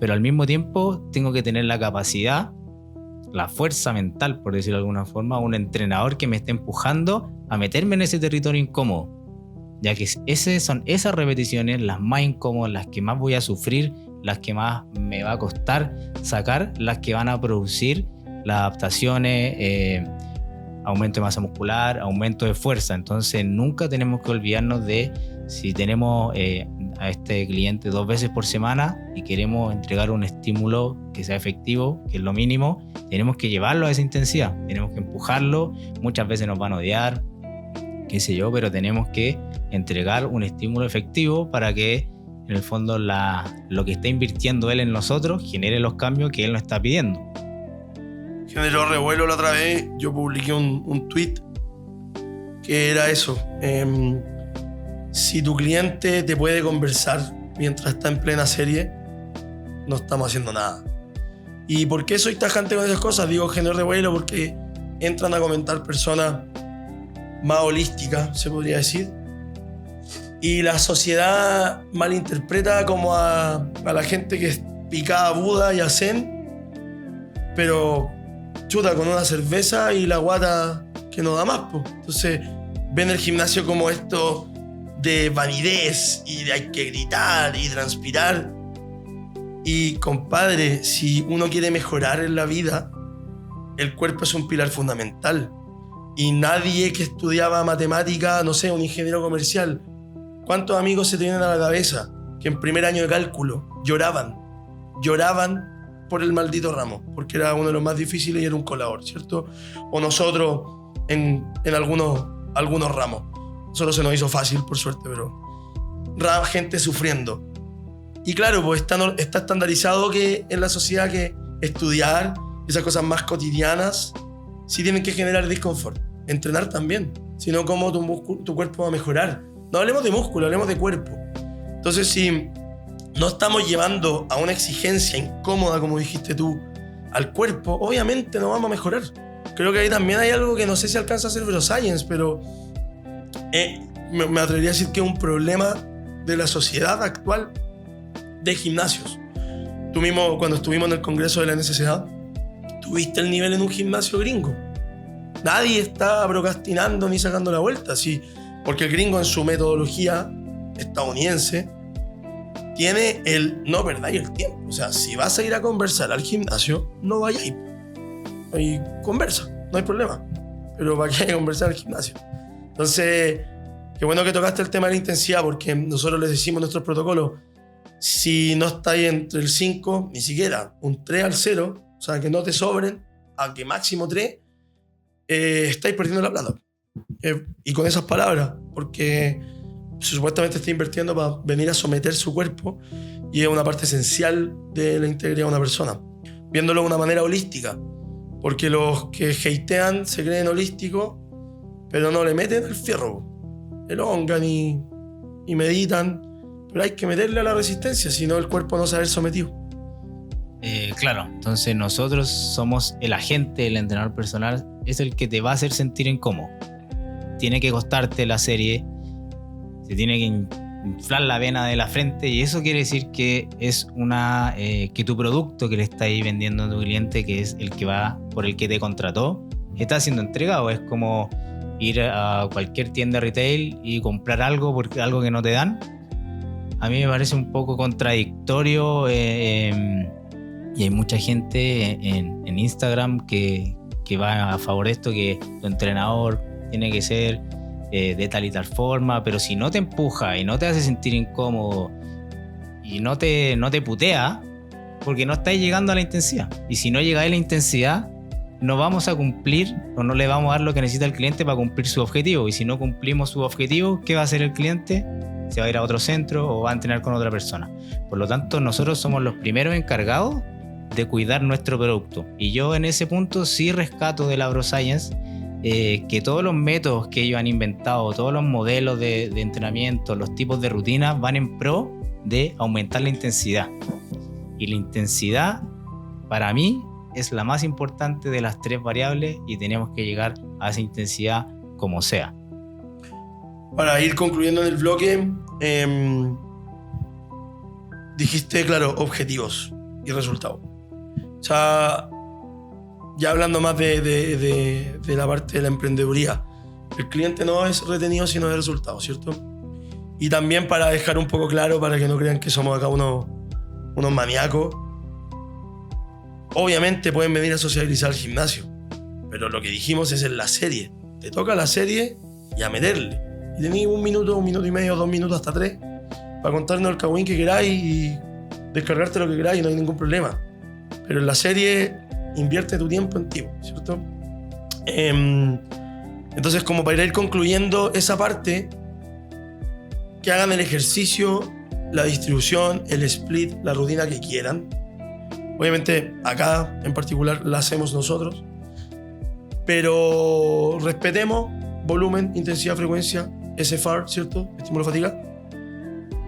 pero al mismo tiempo tengo que tener la capacidad, la fuerza mental, por decirlo de alguna forma, un entrenador que me esté empujando a meterme en ese territorio incómodo, ya que son esas repeticiones las más incómodas, las que más voy a sufrir, las que más me va a costar sacar, las que van a producir las adaptaciones, aumento de masa muscular, aumento de fuerza. Entonces nunca tenemos que olvidarnos de, si tenemos a este cliente 2 veces por semana y queremos entregar un estímulo que sea efectivo, que es lo mínimo, tenemos que llevarlo a esa intensidad, tenemos que empujarlo. Muchas veces nos van a odiar, qué sé yo, pero tenemos que entregar un estímulo efectivo para que en el fondo lo que está invirtiendo él en nosotros genere los cambios que él nos está pidiendo. Generó revuelo la otra vez. Yo publiqué un tweet que era eso. Si tu cliente te puede conversar mientras está en plena serie, no estamos haciendo nada. ¿Y por qué soy tajante con esas cosas? Digo generó revuelo porque entran a comentar personas más holísticas, se podría decir, Y la sociedad malinterpreta como a la gente que es picada a Buda y a Zen, pero chuta con una cerveza y la guata que no da más, po. Entonces ven el gimnasio como esto de vanidez y de hay que gritar y transpirar. Y compadre, si uno quiere mejorar en la vida, el cuerpo es un pilar fundamental. Y nadie que estudiaba matemática, no sé, un ingeniero comercial, ¿cuántos amigos se te vienen a la cabeza que en primer año de cálculo lloraban por el maldito ramo? Porque era uno de los más difíciles y era un colador, ¿cierto? O nosotros en algunos ramos. Solo se nos hizo fácil, por suerte, pero gente sufriendo. Y claro, pues está estandarizado que en la sociedad que estudiar, esas cosas más cotidianas, sí tienen que generar disconfort. Entrenar también, sino cómo tu cuerpo va a mejorar. No hablemos de músculo, hablemos de cuerpo. Entonces, si no estamos llevando a una exigencia incómoda, como dijiste tú, al cuerpo, obviamente no vamos a mejorar. Creo que ahí también hay algo que no sé si alcanza a ser neuroscience, pero me atrevería a decir que es un problema de la sociedad actual de gimnasios. Tú mismo, cuando estuvimos en el congreso de la NSCA, tuviste el nivel en un gimnasio gringo. Nadie está procrastinando ni sacando la vuelta, sí, porque el gringo en su metodología estadounidense tiene el no perdáis el tiempo. O sea, si vas a ir a conversar al gimnasio, no vayáis. Y conversa, no hay problema. Pero ¿para qué conversar al gimnasio? Entonces, qué bueno que tocaste el tema de la intensidad, porque nosotros les decimos en nuestros protocolos, si no estáis entre el 5, ni siquiera un 3 al 0, o sea, que no te sobren, a que máximo 3, estáis perdiendo la plata. Y con esas palabras, porque supuestamente está invirtiendo para venir a someter su cuerpo y es una parte esencial de la integridad de una persona. Viéndolo de una manera holística, porque los que hatean se creen holísticos, pero no le meten el fierro, elongan y meditan, pero hay que meterle a la resistencia, si no el cuerpo no se va a ver sometido. Claro, entonces nosotros somos el agente, el entrenador personal, es el que te va a hacer sentir incómodo. Tiene que costarte la serie, se tiene que inflar la vena de la frente y eso quiere decir que es que tu producto que le estás vendiendo a tu cliente, que es el que va por el que te contrató, está siendo entregado. Es como ir a cualquier tienda retail y comprar algo porque algo que no te dan. A mí me parece un poco contradictorio y hay mucha gente en Instagram que va a favor de esto, que tu entrenador tiene que ser de tal y tal forma, pero si no te empuja y no te hace sentir incómodo y no te putea, porque no estás llegando a la intensidad. Y si no llegáis a la intensidad, no vamos a cumplir o no le vamos a dar lo que necesita el cliente para cumplir su objetivo. Y si no cumplimos su objetivo, ¿qué va a hacer el cliente? Se va a ir a otro centro o va a entrenar con otra persona. Por lo tanto, nosotros somos los primeros encargados de cuidar nuestro producto. Y yo en ese punto sí rescato de la Broscience que todos los métodos que ellos han inventado, todos los modelos de entrenamiento, los tipos de rutinas van en pro de aumentar la intensidad. Y la intensidad, para mí, es la más importante de las 3 variables y tenemos que llegar a esa intensidad como sea. Para ir concluyendo en el bloque, dijiste, claro, objetivos y resultados. O sea, ya hablando más de la parte de la emprendeduría, el cliente no es retenido sino de resultados, ¿cierto? Y también para dejar un poco claro, para que no crean que somos acá unos maníacos, obviamente pueden venir a socializar al gimnasio, pero lo que dijimos es en la serie. Te toca la serie y a meterle. Y tenéis 1 minuto, 1 minuto y medio, 2 minutos, hasta 3, para contarnos el cagüín que queráis y descargarte lo que queráis, no hay ningún problema. Pero en la serie invierte tu tiempo en ti, ¿cierto? Entonces, como para ir concluyendo esa parte, que hagan el ejercicio, la distribución, el split, la rutina que quieran. Obviamente, acá en particular la hacemos nosotros, pero respetemos volumen, intensidad, frecuencia, SFR, ¿cierto? Estímulo-fatiga.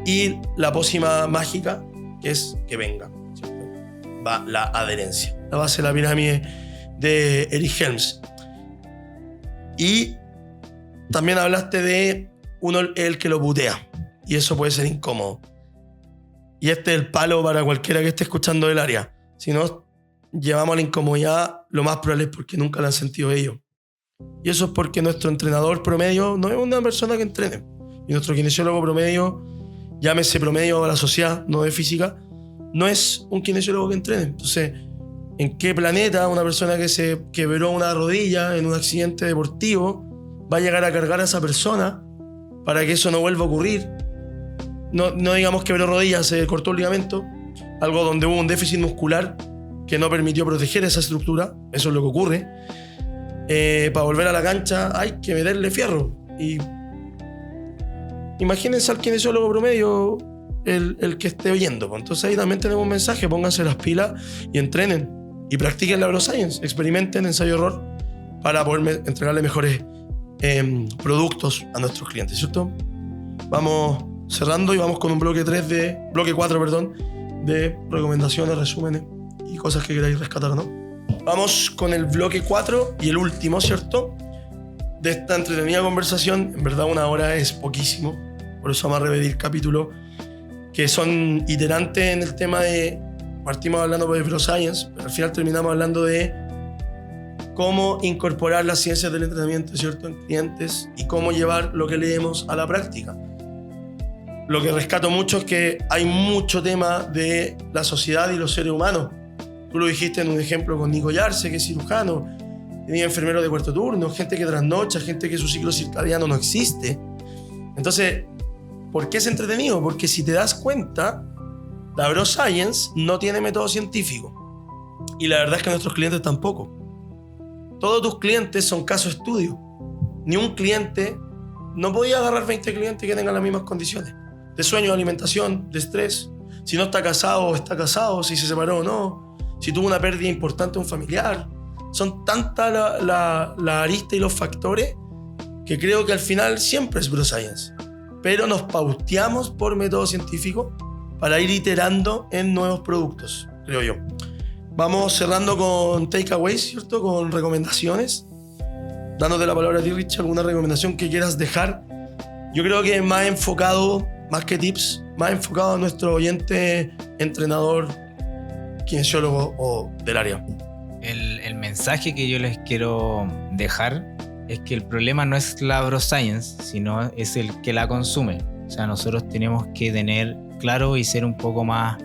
Y la pócima mágica, que es que venga, ¿cierto? Va la adherencia, la base de la pirámide de Eric Helms. Y también hablaste de uno es el que lo putea. Y eso puede ser incómodo. Y este es el palo para cualquiera que esté escuchando del área. Si nos llevamos a la incomodidad, lo más probable es porque nunca lo han sentido ellos. Y eso es porque nuestro entrenador promedio no es una persona que entrene. Y nuestro kinesiólogo promedio, llámese promedio a la sociedad, no de física, no es un kinesiólogo que entrene. Entonces, ¿en qué planeta una persona que se quebró una rodilla en un accidente deportivo va a llegar a cargar a esa persona para que eso no vuelva a ocurrir? No digamos quebró rodillas, se cortó el ligamento, algo donde hubo un déficit muscular que no permitió proteger esa estructura, eso es lo que ocurre. Para volver a la cancha hay que meterle fierro. Y imagínense al kinesiólogo promedio, el que esté oyendo. Entonces ahí también tenemos un mensaje: pónganse las pilas y entrenen. Y practiquen la Neuroscience, experimenten ensayo-error para poder entregarle mejores productos a nuestros clientes, ¿cierto? Vamos cerrando y vamos con un bloque 4 de recomendaciones, resúmenes y cosas que queráis rescatar, ¿no? Vamos con el bloque 4 y el último, ¿cierto? De esta entretenida conversación. En verdad 1 hora es poquísimo, por eso vamos a repetir capítulos que son iterantes en el tema de... Partimos hablando de neuroscience, pero al final terminamos hablando de cómo incorporar las ciencias del entrenamiento, ¿cierto?, en clientes y cómo llevar lo que leemos a la práctica. Lo que rescato mucho es que hay mucho tema de la sociedad y los seres humanos. Tú lo dijiste en un ejemplo con Nico Yarse, que es cirujano, tenía enfermeros de cuarto turno, gente que trasnocha, gente que su ciclo circadiano no existe. Entonces, ¿por qué es entretenido? Porque si te das cuenta, la Neuroscience no tiene método científico. Y la verdad es que nuestros clientes tampoco. Todos tus clientes son caso estudio. Ni un cliente, no podía agarrar 20 clientes que tengan las mismas condiciones. De sueño, de alimentación, de estrés. Si no está casado o está casado, si se separó o no. Si tuvo una pérdida importante de un familiar. Son tantas la arista y los factores que creo que al final siempre es Neuroscience. Pero nos pauteamos por método científico para ir iterando en nuevos productos, creo yo. Vamos cerrando con takeaways, ¿cierto? Con recomendaciones. Dándote la palabra a ti, Rich, alguna recomendación que quieras dejar. Yo creo que más enfocado, más que tips, más enfocado a nuestro oyente, entrenador, kinesiólogo o del área. El mensaje que yo les quiero dejar es que el problema no es la Neuroscience, sino es el que la consume. O sea, nosotros tenemos que tener claro y ser un poco más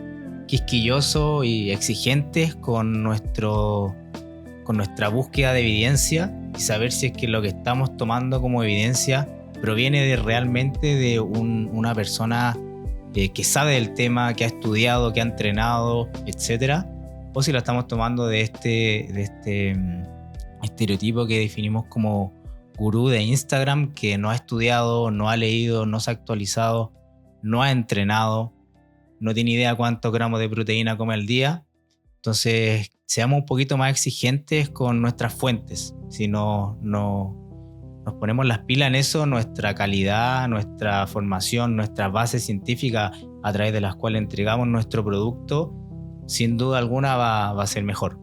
quisquillosos y exigentes con nuestra búsqueda de evidencia y saber si es que lo que estamos tomando como evidencia proviene realmente de una persona que sabe del tema, que ha estudiado, que ha entrenado, etc. O si lo estamos tomando de este estereotipo que definimos como gurú de Instagram, que no ha estudiado, no ha leído, no se ha actualizado, no ha entrenado, no tiene idea cuántos gramos de proteína come al día. Entonces, seamos un poquito más exigentes con nuestras fuentes. Si no nos ponemos las pilas en eso, nuestra calidad, nuestra formación, nuestras bases científicas a través de las cuales entregamos nuestro producto, sin duda alguna va a ser mejor.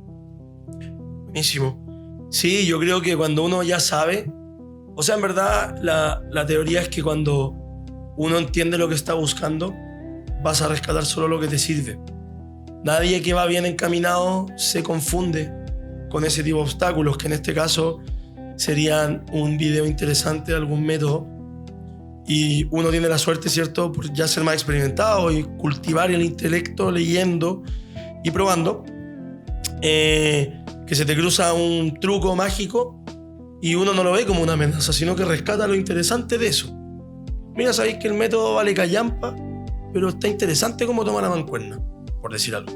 Buenísimo. Sí, yo creo que cuando uno ya sabe, o sea, en verdad la teoría es que cuando uno entiende lo que está buscando, vas a rescatar solo lo que te sirve. Nadie que va bien encaminado se confunde con ese tipo de obstáculos, que en este caso serían un video interesante de algún método, y uno tiene la suerte, ¿cierto?, por ya ser más experimentado y cultivar el intelecto leyendo y probando, que se te cruza un truco mágico y uno no lo ve como una amenaza, sino que rescata lo interesante de eso. Mira, sabéis que el método vale callampa, pero está interesante cómo toma la mancuerna, por decir algo.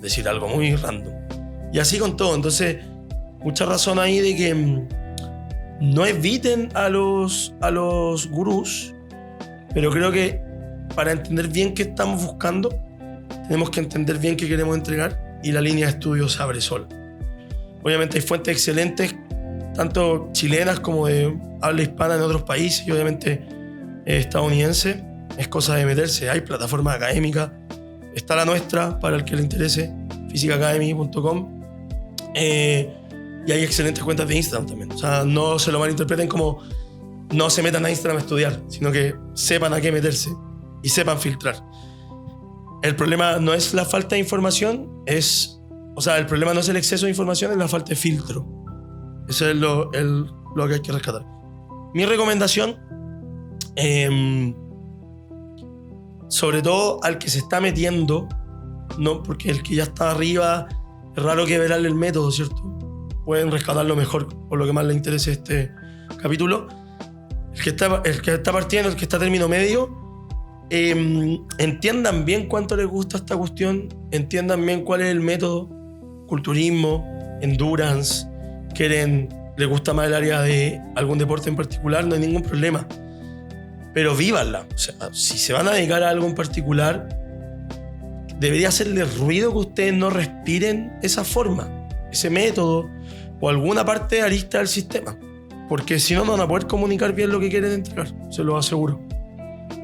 Decir algo muy random. Y así con todo. Entonces, mucha razón ahí de que no eviten a los gurús, pero creo que para entender bien qué estamos buscando, tenemos que entender bien qué queremos entregar, y la línea de estudio se abre sola. Obviamente hay fuentes excelentes, tanto chilenas como de habla hispana en otros países, y obviamente estadounidense. Es cosa de meterse. Hay plataformas académicas, está la nuestra para el que le interese, physicacademy.com, y hay excelentes cuentas de Instagram también. O sea, no se lo malinterpreten como no se metan a Instagram a estudiar, sino que sepan a qué meterse y sepan filtrar. El problema no es la falta de información, el problema no es el exceso de información, es la falta de filtro. Eso es lo que hay que rescatar. Mi recomendación, sobre todo al que se está metiendo, no, porque el que ya está arriba, es raro que verle el método, ¿cierto? Pueden rescatarlo mejor por lo que más les interese este capítulo. El que está partiendo, el que está a término medio, entiendan bien cuánto les gusta esta cuestión, entiendan bien cuál es el método, culturismo, endurance, les gusta más el área de algún deporte en particular, no hay ningún problema. Pero vívanla. O sea, si se van a dedicar a algo en particular, debería hacerles ruido que ustedes no respiren esa forma, ese método o alguna parte arista del sistema. Porque si no, no van a poder comunicar bien lo que quieren entregar, se lo aseguro.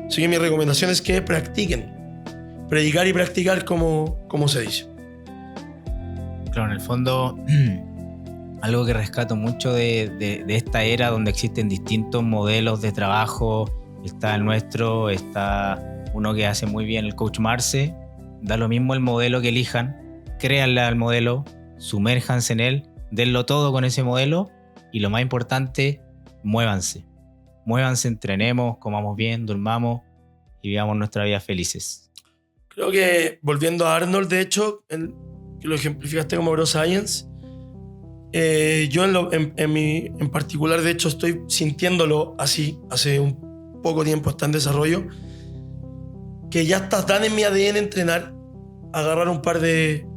Así que mi recomendación es que practiquen. Predicar y practicar como se dice. Claro, en el fondo, algo que rescato mucho de esta era donde existen distintos modelos de trabajo. Está el nuestro, está uno que hace muy bien el Coach Marce. Da lo mismo el modelo que elijan, créanle al modelo, sumérjanse en él, denlo todo con ese modelo y lo más importante, muévanse. Muévanse, entrenemos, comamos bien, durmamos y vivamos nuestra vida felices. Creo que, volviendo a Arnold, de hecho, que lo ejemplificaste como Bro Science, yo en particular, de hecho, estoy sintiéndolo así, hace un poco tiempo, está en desarrollo, que ya está tan en mi ADN entrenar, agarrar un par de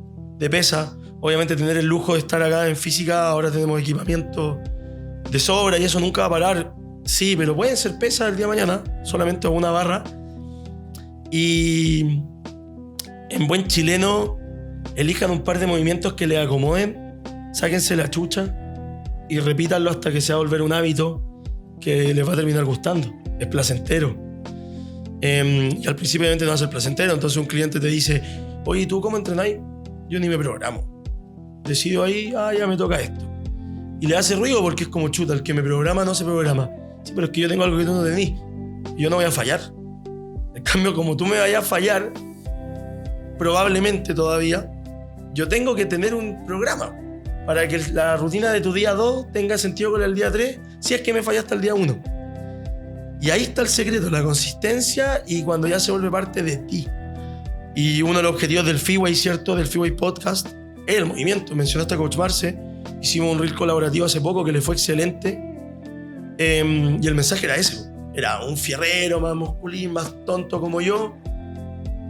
pesas, obviamente tener el lujo de estar acá en física, ahora tenemos equipamiento de sobra y eso nunca va a parar. Sí, pero pueden ser pesas el día de mañana, solamente una barra. Y en buen chileno, elijan un par de movimientos que les acomoden, sáquense la chucha y repítanlo hasta que se va a volver un hábito que les va a terminar gustando. Es placentero. Y al principio obviamente no va a ser placentero, entonces un cliente te dice, oye, ¿tú cómo entrenáis? Yo ni me programo. Decido ahí, ya me toca esto. Y le hace ruido porque es como chuta, el que me programa no se programa. Sí, pero es que yo tengo algo que tú no tenés. Y yo no voy a fallar. En cambio, como tú me vayas a fallar, probablemente todavía, yo tengo que tener un programa para que la rutina de tu día 2 tenga sentido con el día 3, si es que me fallaste el día 1. Y ahí está el secreto, la consistencia y cuando ya se vuelve parte de ti. Y uno de los objetivos del Freeway, ¿cierto? Del Freeway Podcast, es el movimiento. Mencionaste a Coach Marce, hicimos un reel colaborativo hace poco que le fue excelente. Y el mensaje era ese. Era un fierrero más musculín, más tonto como yo,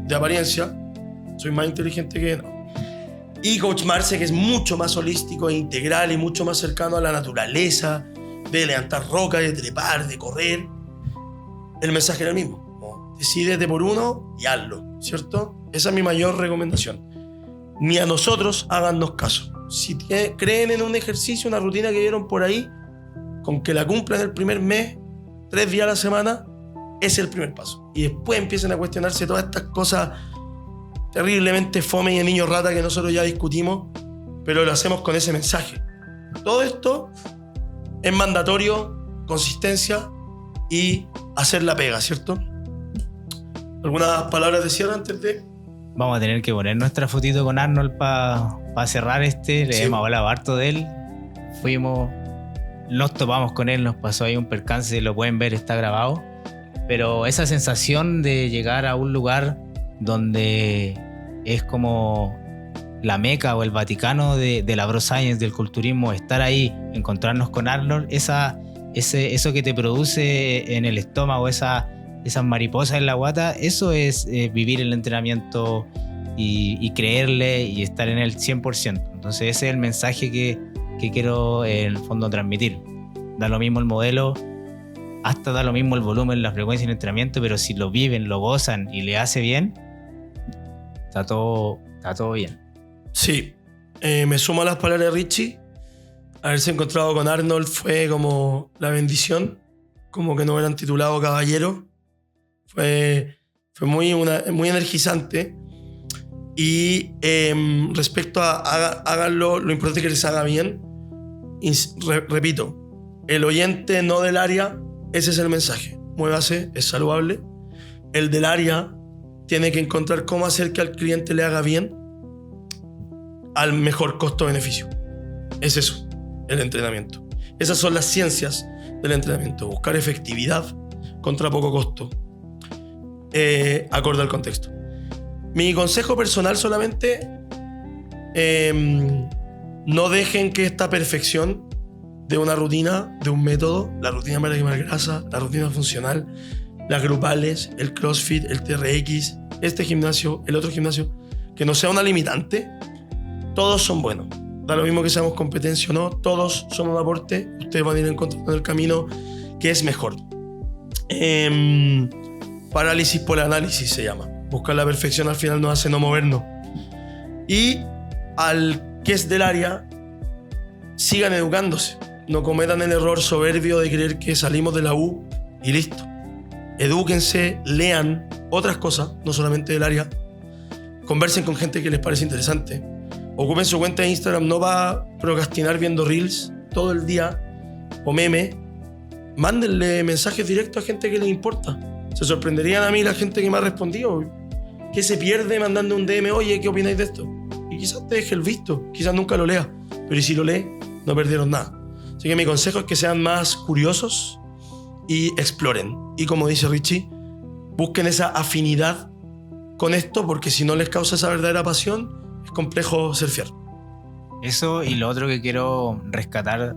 de apariencia. Soy más inteligente que no. Y Coach Marce, que es mucho más holístico e integral y mucho más cercano a la naturaleza, de levantar rocas, de trepar, de correr. El mensaje era el mismo. Decídete por uno y hazlo, ¿cierto? Esa es mi mayor recomendación. Ni a nosotros hágannos caso. Si creen en un ejercicio, una rutina que vieron por ahí, con que la cumplan el primer mes, 3 días a la semana, es el primer paso. Y después empiezan a cuestionarse todas estas cosas terriblemente fome y de niño rata que nosotros ya discutimos, pero lo hacemos con ese mensaje. Todo esto es mandatorio, consistencia y hacer la pega, ¿cierto? ¿Algunas palabras de cierre antes de...? Vamos a tener que poner nuestra fotito con Arnold para cerrar Le hemos hablado harto de él. Nos topamos con él, nos pasó ahí un percance, lo pueden ver, está grabado. Pero esa sensación de llegar a un lugar donde es como la Meca o el Vaticano de la Bro Science, del culturismo, estar ahí, encontrarnos con Arnold, eso que te produce en el estómago, esas mariposas en la guata, eso es vivir el entrenamiento y creerle y estar en el 100%. Entonces ese es el mensaje que quiero en el fondo transmitir. Da lo mismo el modelo, hasta da lo mismo el volumen, la frecuencia del entrenamiento, pero si lo viven, lo gozan y le hace bien, está todo bien. Sí, me sumo a las palabras de Richie. Haberse encontrado con Arnold fue como la bendición, como que no hubieran titulado caballero. Fue muy energizante. Y respecto a háganlo, lo importante es que les haga bien. Repito, el oyente no del área ese es el mensaje. Muévase, es saludable. El del área tiene que encontrar cómo hacer que al cliente le haga bien al mejor costo-beneficio. Es eso, el entrenamiento. Esas son las ciencias del entrenamiento. Buscar efectividad contra poco costo, acorde al contexto. Mi consejo personal solamente, no dejen que esta perfección de una rutina, de un método, la rutina para quemar grasa, la rutina funcional, las grupales, el CrossFit, el TRX, este gimnasio, el otro gimnasio, que no sea una limitante. Todos son buenos. Da lo mismo que seamos competencia o no, todos son un aporte. Ustedes van a ir encontrando el camino que es mejor. Parálisis por análisis se llama. Buscar la perfección al final nos hace no movernos. Y al que es del área, sigan educándose. No cometan el error soberbio de creer que salimos de la U y listo. Edúquense, lean otras cosas, no solamente del área. Conversen con gente que les parece interesante. Ocupen su cuenta de Instagram, no va a procrastinar viendo reels todo el día o memes. Mándenle mensajes directos a gente que les importa. Se sorprenderían a mí la gente que me ha respondido. ¿Qué se pierde mandando un DM? Oye, ¿qué opináis de esto? Y quizás te deje el visto, quizás nunca lo lea. Pero y si lo lee, no perdieron nada. Así que mi consejo es que sean más curiosos y exploren. Y como dice Richie, busquen esa afinidad con esto, porque si no les causa esa verdadera pasión, es complejo surfear. Eso, y lo otro que quiero rescatar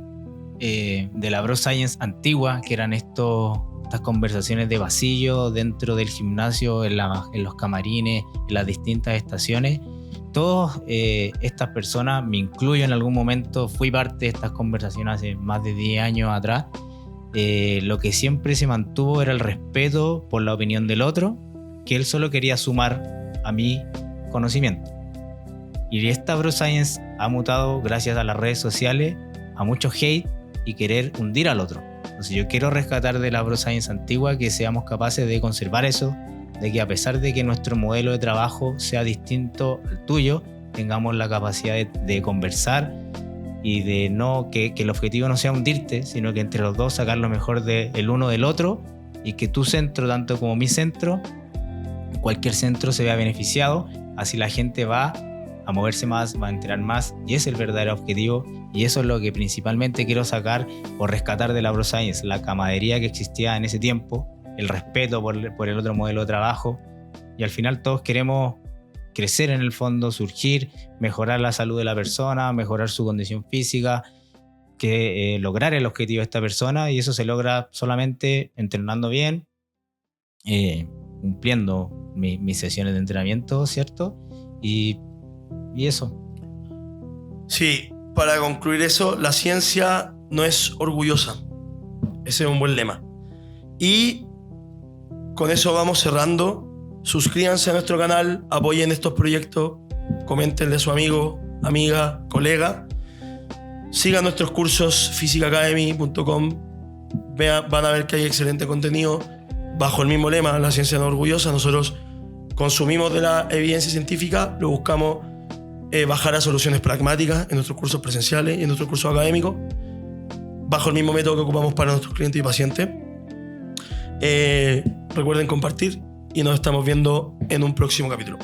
de la Bro Science antigua, que eran estas conversaciones de pasillo dentro del gimnasio, en los camarines, en las distintas estaciones. Todas estas personas, me incluyo en algún momento, fui parte de estas conversaciones hace más de 10 años atrás. Lo que siempre se mantuvo era el respeto por la opinión del otro, que él solo quería sumar a mi conocimiento. Y esta Bro Science ha mutado gracias a las redes sociales a mucho hate y querer hundir al otro. Entonces yo quiero rescatar de la Bro Science antigua que seamos capaces de conservar eso, de que a pesar de que nuestro modelo de trabajo sea distinto al tuyo, tengamos la capacidad de conversar y de no que el objetivo no sea hundirte, sino que entre los dos sacar lo mejor del uno del otro, y que tu centro, tanto como mi centro, cualquier centro se vea beneficiado. Así la gente va a moverse más, va a entrenar más, y ese es el verdadero objetivo, y eso es lo que principalmente quiero sacar o rescatar de la Bro Science, la camaradería que existía en ese tiempo, el respeto por el otro modelo de trabajo, y al final todos queremos crecer en el fondo, surgir, mejorar la salud de la persona, mejorar su condición física, lograr el objetivo de esta persona, y eso se logra solamente entrenando bien, cumpliendo mis sesiones de entrenamiento, ¿cierto? Y eso. Sí, para concluir eso, la ciencia no es orgullosa. Ese es un buen lema. Y con eso vamos cerrando. Suscríbanse a nuestro canal, apoyen estos proyectos, coméntenle a su amigo, amiga, colega. Sigan nuestros cursos physicacademy.com. Van a ver que hay excelente contenido bajo el mismo lema, la ciencia no es orgullosa. Nosotros consumimos de la evidencia científica, lo buscamos bajar a soluciones pragmáticas en nuestros cursos presenciales y en nuestros cursos académicos, bajo el mismo método que ocupamos para nuestros clientes y pacientes. Recuerden compartir y nos estamos viendo en un próximo capítulo.